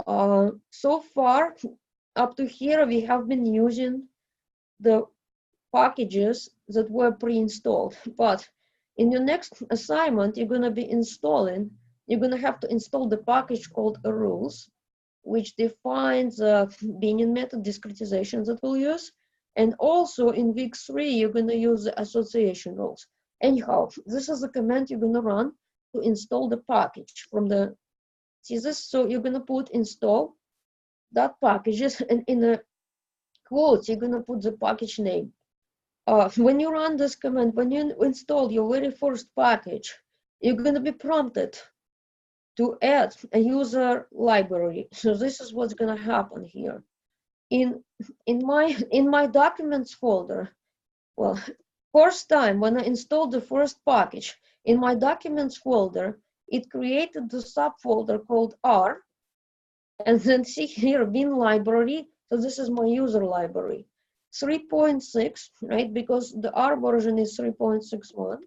So far, up to here, we have been using the packages that were pre-installed. But in your next assignment, you're gonna be installing, you're gonna have to install the package called rules, which defines the binning method discretization that we'll use. And also in week 3, you're gonna use the association rules. Anyhow, this is the command you're gonna run to install the package from the, see this? So you're gonna put install that packages and in the quotes, you're gonna put the package name. When you run this command, when you install your very first package, you're gonna be prompted to add a user library. So this is what's gonna happen here. In my documents folder, well, first time when I installed the first package, in my documents folder, it created the subfolder called R, and then see here, bin library, so this is my user library. 3.6, right, because the R version is 3.61.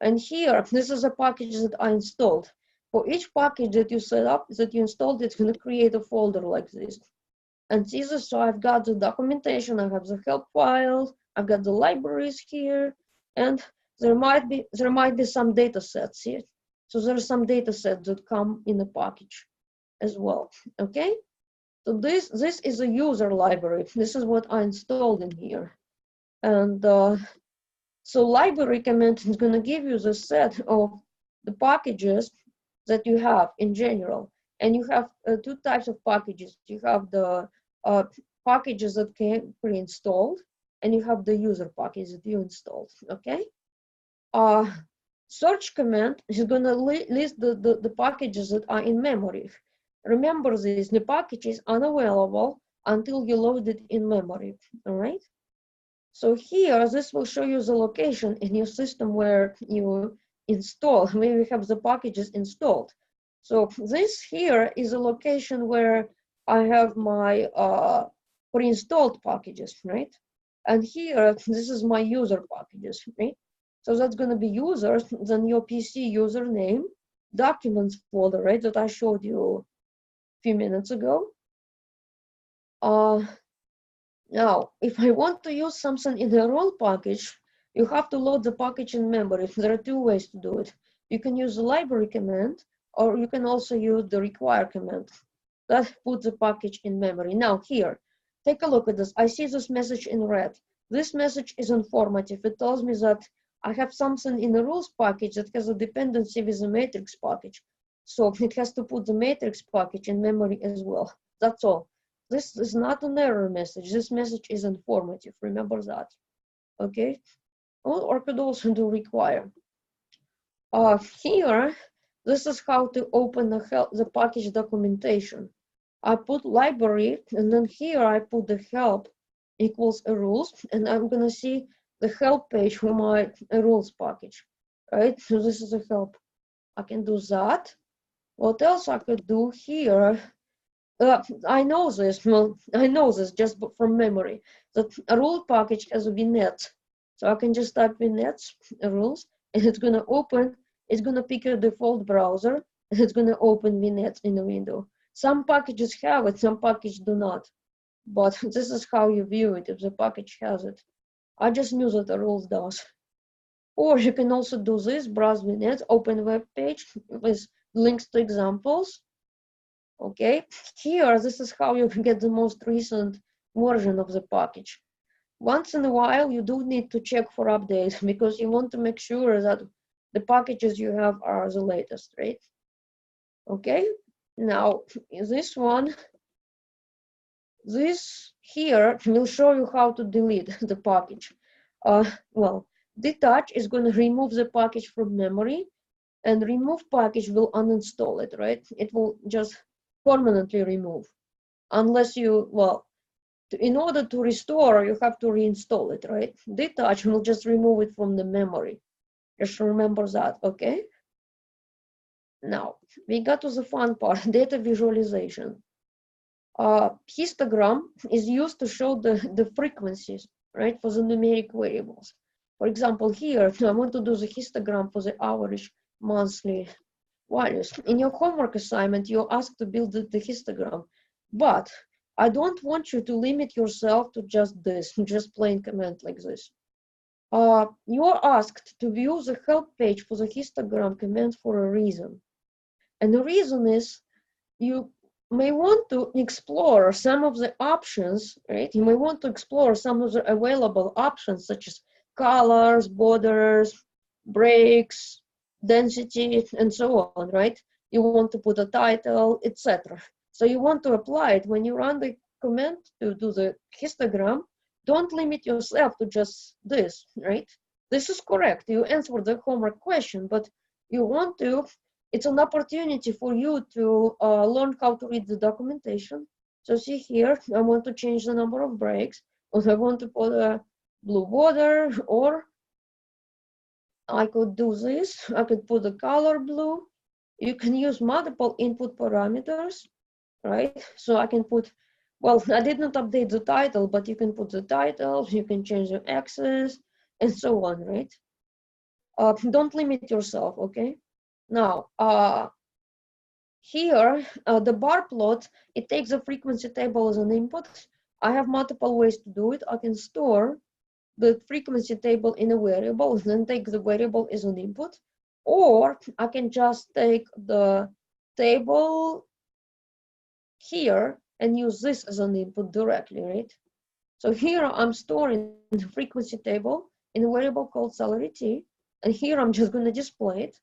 And here, this is a package that I installed. For each package that you set up, that you installed, it's gonna create a folder like this. And see this, so I've got the documentation, I have the help files, I've got the libraries here, and there might be some data sets here. So there are some data sets that come in the package as well, okay? So this is a user library. This is what I installed in here. And so library command is gonna give you the set of the packages that you have in general. And you have two types of packages. You have the packages that came pre-installed, and you have the user package that you installed, okay? Search command is gonna list the packages that are in memory. Remember this, the package is unavailable until you load it in memory, all right? So here, this will show you the location in your system where you install, where you have the packages installed. So this here is a location where I have my pre-installed packages, right? And here, this is my user packages, right? So that's going to be users, then your PC username, documents folder, right, that I showed you a few minutes ago. Now, if I want to use something in the role package, you have to load the package in memory. There are two ways to do it. You can use the library command, or you can also use the require command. That puts the package in memory. Now here, take a look at this. I see this message in red. This message is informative. It tells me that I have something in the rules package that has a dependency with the matrix package. So it has to put the matrix package in memory as well. That's all. This is not an error message. This message is informative. Remember that. Okay? Or could also do require. Here, this is how to open the package documentation. I put library, and then here I put the help equals a rules, and I'm gonna see the help page for my rules package, right? So this is a help. I can do that. What else I could do here? I know this. Well, I know this just from memory. That a rule package has a vignette, so I can just type vignettes rules, and it's gonna open. It's gonna pick a default browser, and it's gonna open vignettes in the window. Some packages have it, some packages do not. But this is how you view it if the package has it. I just knew that the rules does. Or you can also do this: browse vignettes, open web page with links to examples. Okay, here, this is how you can get the most recent version of the package. Once in a while, you do need to check for updates because you want to make sure that the packages you have are the latest, right? Okay, now this one, this here will show you how to delete the package. Well, detach is going to remove the package from memory, and remove package will uninstall it, right? It will just permanently remove, unless you, well, in order to restore, you have to reinstall it, right? Detach will just remove it from the memory. Just remember that, okay? Now, we got to the fun part, data visualization. Histogram is used to show the frequencies, right, for the numeric variables. For example, here, I want to do the histogram for the average monthly values. In your homework assignment, you're asked to build the histogram, but I don't want you to limit yourself to just this, just plain command like this. You're asked to view the help page for the histogram command for a reason. And the reason is you may want to explore some of the options, right? You may want to explore some of the available options such as colors, borders, breaks, density, and so on, right? You want to put a title, etc. So you want to apply it when you run the command to do the histogram. Don't limit yourself to just this, right? This is correct. You answered the homework question, but you want to, it's an opportunity for you to learn how to read the documentation. So see here, I want to change the number of breaks, or I want to put a blue border, or I could do this. I could put the color blue. You can use multiple input parameters, right? So I can put, well, I did not update the title, but you can put the title, you can change the axis, and so on, right? Don't limit yourself, okay? Now, here, the bar plot, it takes a frequency table as an input. I have multiple ways to do it. I can store the frequency table in a variable, then take the variable as an input, or I can just take the table here and use this as an input directly, right? So here I'm storing the frequency table in a variable called salary T, and here I'm just going to display it.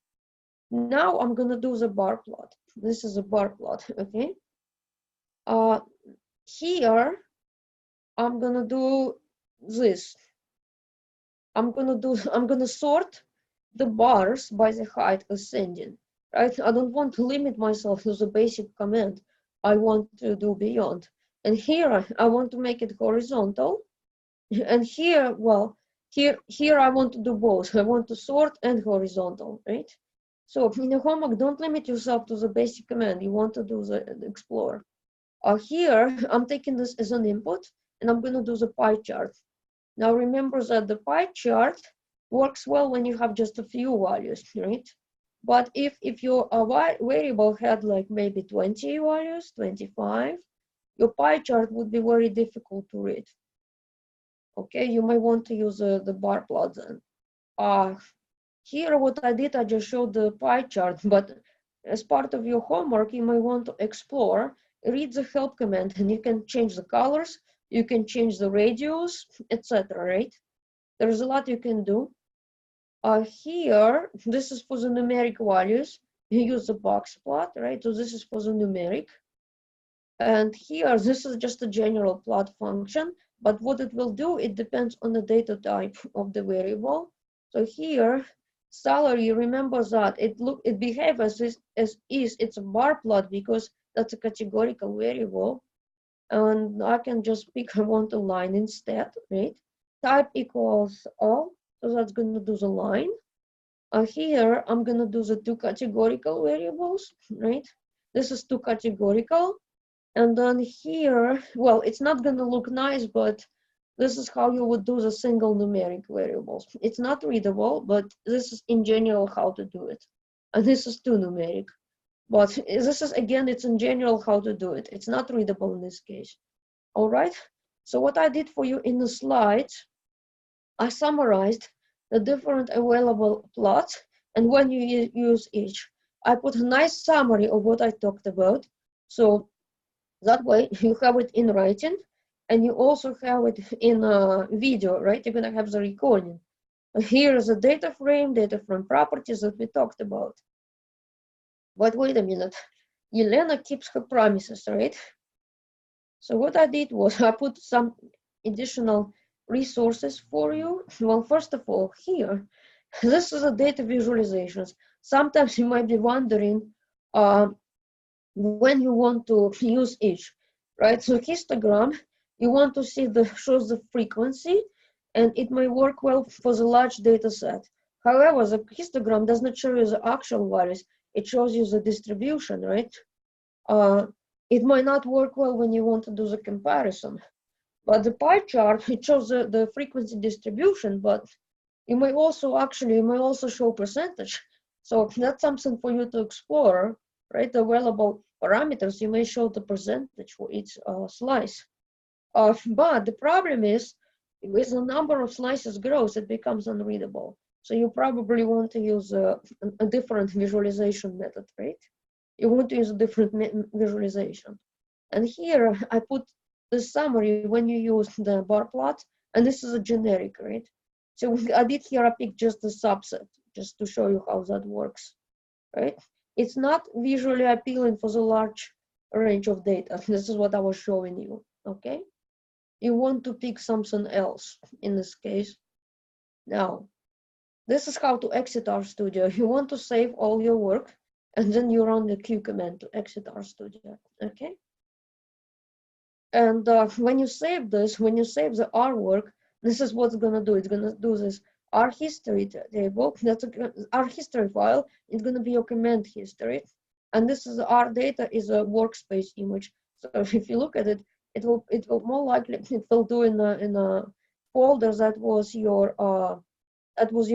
Now I'm going to do the bar plot. This is a bar plot, okay? Here I'm going to do this. I'm going to sort the bars by the height ascending, right? I don't want to limit myself to the basic command. I want to do beyond. And here I want to make it horizontal. And here, well, here I want to do both. I want to sort and horizontal, right? So in your homework, don't limit yourself to the basic command. You want to do the explore. Here, I'm taking this as an input, and I'm going to do the pie chart. Now remember that the pie chart works well when you have just a few values, right? But if your variable had like maybe 20 values, 25, your pie chart would be very difficult to read. Okay, you might want to use the bar plot then. Here what I did, I just showed the pie chart, but as part of your homework, you might want to explore, read the help command, and you can change the colors, you can change the radius, etc., right? There's a lot you can do. Here, this is for the numeric values. You use the box plot, right? So this is for the numeric. And here, this is just a general plot function, but what it will do, it depends on the data type of the variable. So here, salary, remember that it behaves as is, it's a bar plot because that's a categorical variable. And I can just pick I want a line instead, right? Type equals all, so that's going to do the line. Here, I'm going to do the two categorical variables, right? This is two categorical. And then here, well, it's not going to look nice, but this is how you would do the single numeric variables. It's not readable, but this is in general how to do it. And this is two numeric. But this is, again, it's in general how to do it. It's not readable in this case. All right. So what I did for you in the slides, I summarized the different available plots, and when you use each, I put a nice summary of what I talked about. So that way you have it in writing, and you also have it in a video, right? You're gonna have the recording. Here is a data frame properties that we talked about. But wait a minute, Elena keeps her promises, right? So what I did was I put some additional resources for you. Well, first of all, here, this is a data visualizations. Sometimes you might be wondering when you want to use each, right? So histogram, you want to see shows the frequency, and it may work well for the large data set. However, the histogram does not show you the actual values. It shows you the distribution, right? It might not work well when you want to do the comparison. But the pie chart, it shows the frequency distribution, but you may also show percentage. So that's something for you to explore, right? The available parameters, you may show the percentage for each slice. But the problem is, as the number of slices grows, it becomes unreadable. So you probably want to use a different visualization method, right? You want to use a different visualization. And here I put the summary when you use the bar plot, and this is a generic, right? So I did here, I picked just the subset, just to show you how that works, right? It's not visually appealing for the large range of data. This is what I was showing you, okay? You want to pick something else in this case. Now, this is how to exit RStudio. You want to save all your work, and then you run the Q command to exit RStudio, okay? And when you save the R work, this is what's gonna do. It's gonna do this R history table. That's R history file. It's gonna be your command history, and this is R data is a workspace image. So if you look at it, it will more likely it will do in a folder that was your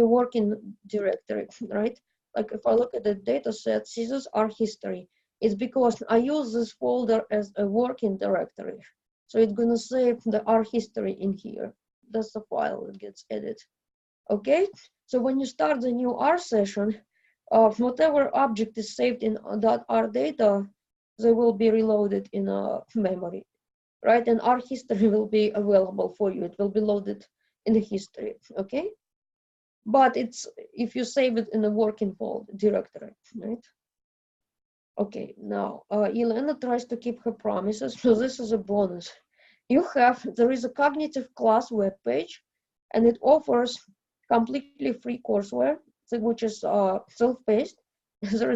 working directory, right? Like if I look at the data set, this is R history. It's because I use this folder as a working directory. So it's gonna save the R history in here. That's the file that gets added. Okay, so when you start the new R session, whatever object is saved in that R data, they will be reloaded in memory, right? And R history will be available for you. It will be loaded in the history, okay? But it's if you save it in a working folder directory, right? Okay, now Elena tries to keep her promises, so this is a bonus. There is a cognitive class web page, and it offers completely free courseware, which is self-paced. There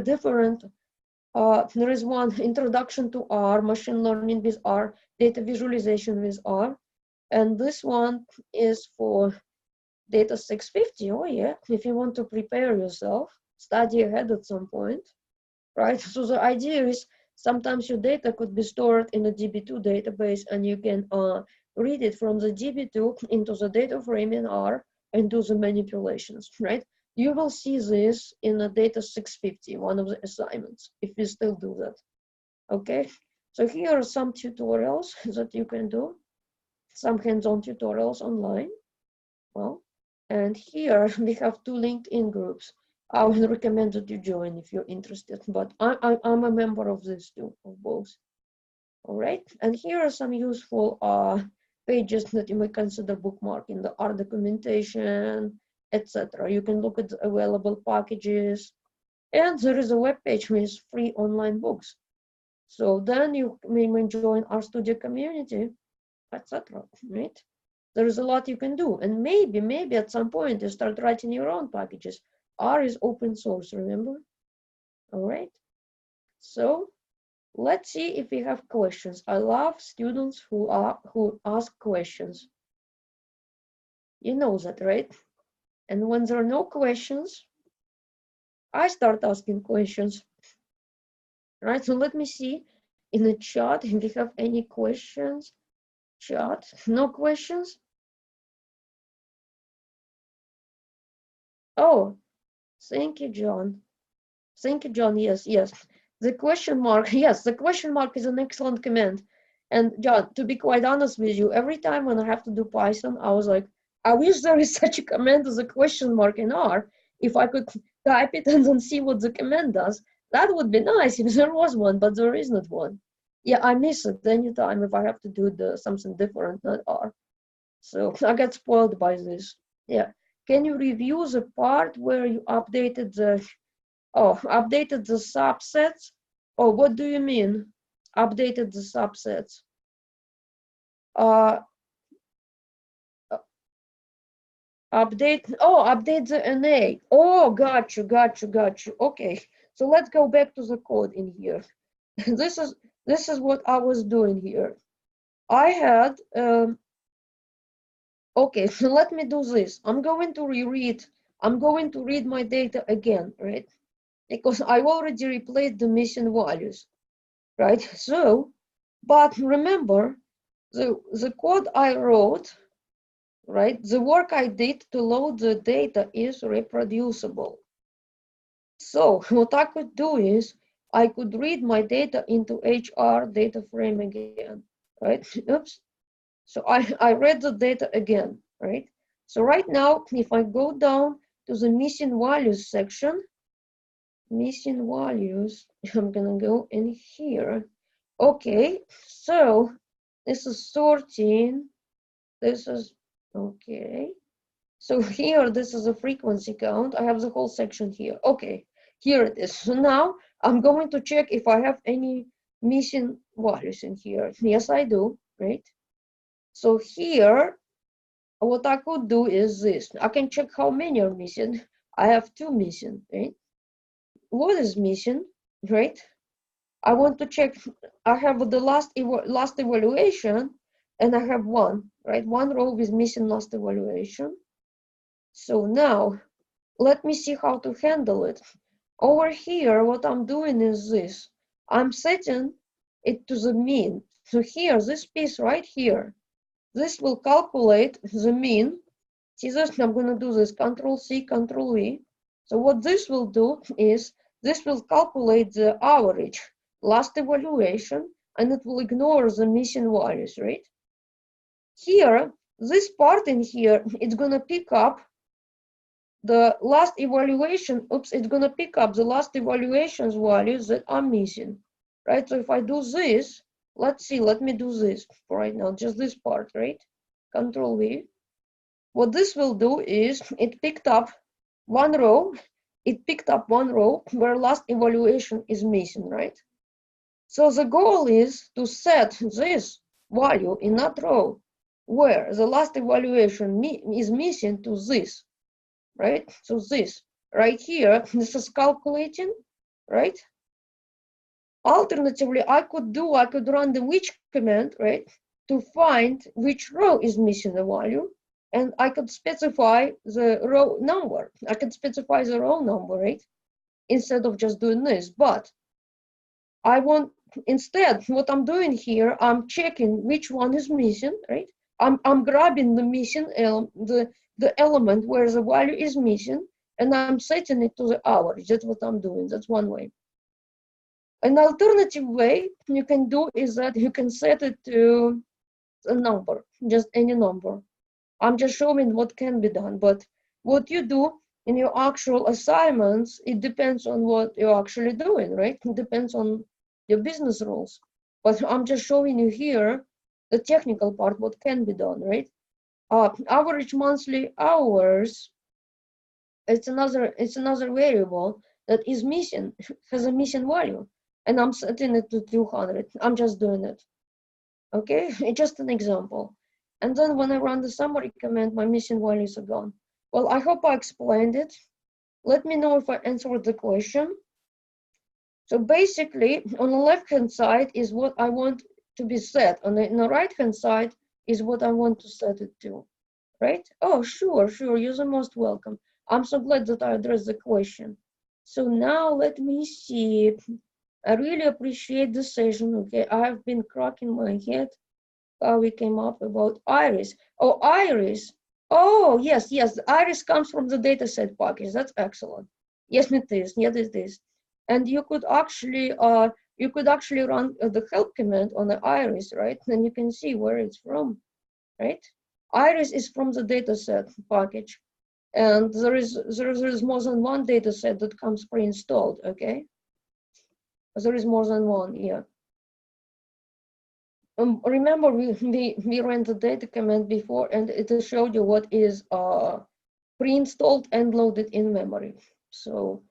is one introduction to R, machine learning with R, data visualization with R, and this one is for data 650. Oh yeah, if you want to prepare yourself. study ahead at some point, right? So the idea is sometimes your data could be stored in a DB2 database and you can read it from the DB2 into the data frame in R and do the manipulations, right? You will see this in a data 650, one of the assignments, if we still do that, okay? So here are some tutorials that you can do, some hands-on tutorials online. Well, and here we have 2 LinkedIn groups. I would recommend that you join if you're interested, but I'm a member of these two, of both. All right, and here are some useful pages that you may consider bookmarking: the R documentation, etc. You can look at the available packages, and there is a web page with free online books. So then you may join our studio community, etc. Right? There is a lot you can do, and maybe at some point you start writing your own packages. R is open source, remember? All right. So let's see if we have questions. I love students who ask questions. You know that, right? And when there are no questions, I start asking questions. Right? So let me see in the chat if we have any questions. Chat, no questions? Oh, thank you, John. Thank you, John. Yes, yes. The question mark, yes, the question mark is an excellent command. And John, to be quite honest with you, every time when I have to do Python, I was like, I wish there is such a command as a question mark in R. If I could type it and then see what the command does, that would be nice if there was one, but there is not one. Yeah, I miss it anytime if I have to do something different than R. So I get spoiled by this. Yeah. Can you review the part where you updated the updated the subsets? Oh, what do you mean? Updated the subsets. Update the NA. Oh, got you. Okay, so let's go back to the code in here. This is what I was doing here. I had okay, so let me do this. I'm going to read my data again, right? Because I already replaced the missing values, right? So, but remember, the code I wrote, right? The work I did to load the data is reproducible. So what I could do is I could read my data into HR data frame again, right? Oops. So I read the data again, right? So right now, if I go down to the missing values section, missing values, I'm gonna go in here. Okay, so this is sorting. This is okay. So here, this is a frequency count. I have the whole section here. Okay, here it is. So now I'm going to check if I have any missing values in here. Yes, I do, right? So here, what I could do is this. I can check how many are missing. I have 2 missing, right? What is missing, right? I want to check. I have the last evaluation, and I have 1, right? 1 row is missing last evaluation. So now, let me see how to handle it. Over here, what I'm doing is this. I'm setting it to the mean. So here, this piece right here, this will calculate the mean. See this? I'm going to do this, Control-C, Control-V. So what this will do is, this will calculate the average last evaluation, and it will ignore the missing values, right? Here, this part in here, it's going to pick up the last evaluation. Oops, it's going to pick up the last evaluation's values that are missing, right? So if I do this, let's see, let me do this for right now, just this part, right? Control-V. What this will do is, it picked up one row where last evaluation is missing, right? So the goal is to set this value in that row where the last evaluation is missing to this, right? So this right here, this is calculating, right? Alternatively, I could run the which command, right, to find which row is missing a value, and I could specify the row number. I could specify the row number, right? instead of just doing this. But I want, instead, what I'm doing here, I'm checking which one is missing, right? I'm grabbing the missing the element where the value is missing, and I'm setting it to the average. That's what I'm doing. That's one way. An alternative way you can do is that you can set it to a number, just any number. I'm just showing what can be done, but what you do in your actual assignments, it depends on what you're actually doing, right? It depends on your business rules. But I'm just showing you here the technical part, what can be done, right? Average monthly hours, it's another variable that is missing, has a missing value. And I'm setting it to 200. I'm just doing it. Okay, it's just an example. And then when I run the summary command, my missing values are gone. Well, I hope I explained it. Let me know if I answered the question. So basically, on the left-hand side is what I want to be set. On the right-hand side is what I want to set it to, right? Oh, sure, you're the most welcome. I'm so glad that I addressed the question. So now let me see. I really appreciate the session, okay? I've been cracking my head how we came up about iris. Oh, iris. Oh, yes. The iris comes from the dataset package. That's excellent. Yes, it is. Yes, it is. And you could actually run the help command on the iris, right? And you can see where it's from, right? Iris is from the dataset package, and there is more than one dataset that comes pre-installed. Okay, there is more than one. Yeah. Remember, we ran the data command before, and it showed you what is pre-installed and loaded in memory. So,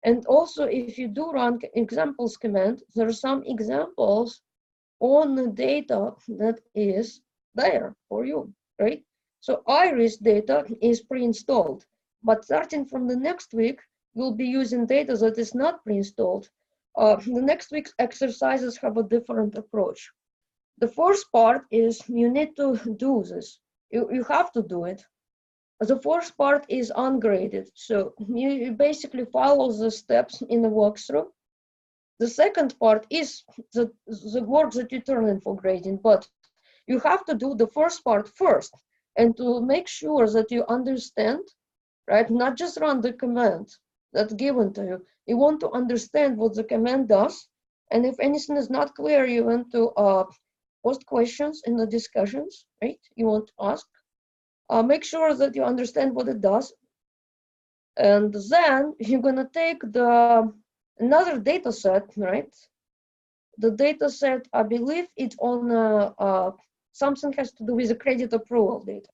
and also if you do run examples command, there are some examples on the data that is there for you, right? So iris data is pre-installed, but starting from the next week, we'll be using data that is not pre-installed. The next week's exercises have a different approach. The first part is you need to do this. You have to do it. The first part is ungraded. So you basically follow the steps in the walkthrough. The second part is the work that you turn in for grading, but you have to do the first part first, and to make sure that you understand, right? Not just run the command that's given to you. You want to understand what the command does, and if anything is not clear, you want to post questions in the discussions, right? You want to ask. Make sure that you understand what it does. And then you're gonna take another data set, right? The data set, I believe it's on something has to do with the credit approval data.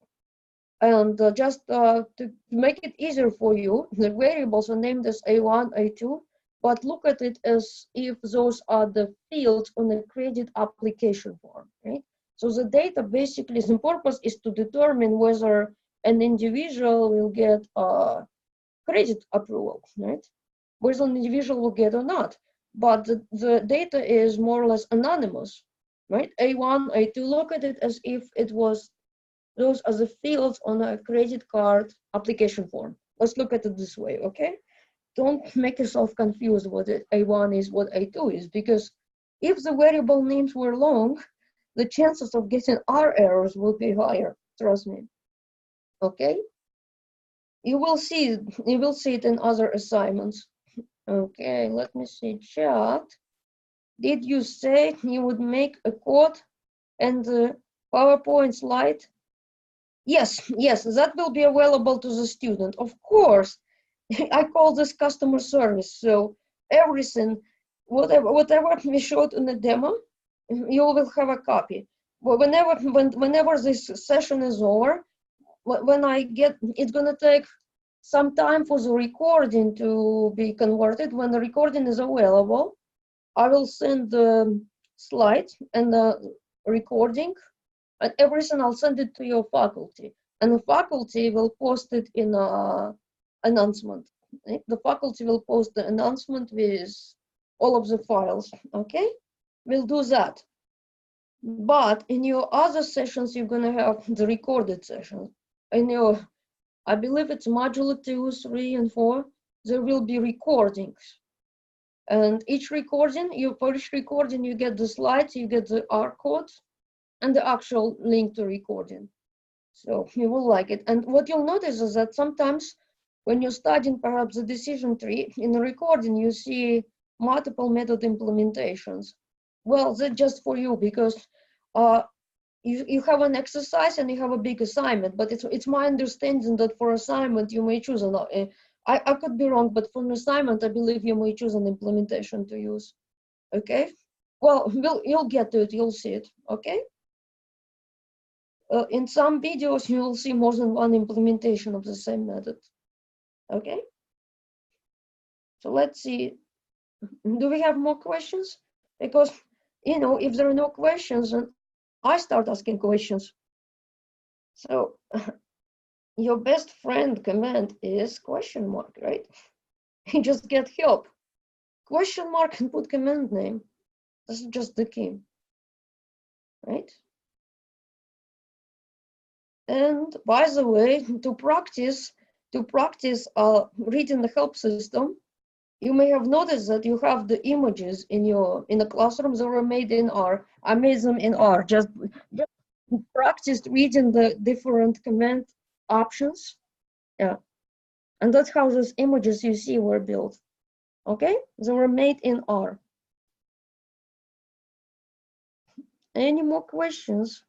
And just to make it easier for you, the variables are named as A1, A2, but look at it as if those are the fields on the credit application form, right? So the data basically, the purpose is to determine whether an individual will get credit approval, right? Whether an individual will get or not. But the data is more or less anonymous, right? A1, A2, look at it as if it was, those are the fields on a credit card application form. Let's look at it this way, okay? Don't make yourself confused what A1 is, what A2 is, because if the variable names were long, the chances of getting R errors will be higher, trust me, okay? You will see it in other assignments. Okay, let me see, chat. Did you say you would make a code and the PowerPoint slide? Yes, that will be available to the student. Of course, I call this customer service. So everything, whatever we showed in the demo, you will have a copy. Whenever this session is over, when I get, it's gonna take some time for the recording to be converted. When the recording is available, I will send the slides and the recording and everything. I'll send it to your faculty, and the faculty will post it in a announcement. The faculty will post the announcement with all of the files. Okay, we'll do that. But in your other sessions, you're gonna have the recorded session. In your, I believe it's module 2, 3, and 4. there will be recordings. And each recording, for each recording, you get the slides, you get the R code, and the actual link to recording. So you will like it. And what you'll notice is that sometimes when you're studying perhaps the decision tree, in the recording, you see multiple method implementations. Well, that's just for you because you have an exercise and you have a big assignment, but it's my understanding that for assignment, you may choose another. I could be wrong, but for an assignment, I believe you may choose an implementation to use. Okay? Well, you'll get to it, you'll see it. Okay? In some videos, you will see more than one implementation of the same method. Okay? So let's see. Do we have more questions? Because, if there are no questions, then I start asking questions. So your best friend command is question mark, right? You just get help. Question mark and put command name. This is just the key, right? And by the way, to practice reading the help system, you may have noticed that you have the images in the classroom that were made in R. I made them in R. Just practice reading the different command options. Yeah. And that's how those images you see were built. Okay? They were made in R. Any more questions?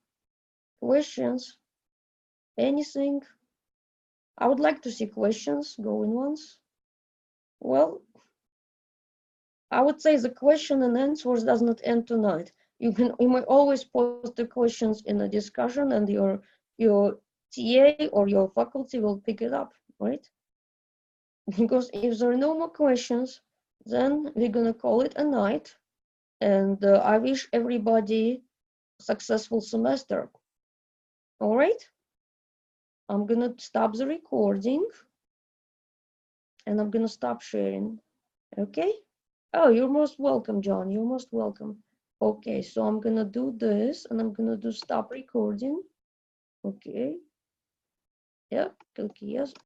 Questions? Anything? I would like to see questions going once. Well, I would say the question and answers does not end tonight. You may always post the questions in a discussion and your TA or your faculty will pick it up, right? Because if there are no more questions, then we're gonna call it a night. And I wish everybody a successful semester. All right? I'm gonna stop the recording and I'm gonna stop sharing. Okay? Oh, you're most welcome, John. You're most welcome. Okay, so I'm gonna do this and I'm gonna do stop recording. Okay. Yep, click yes.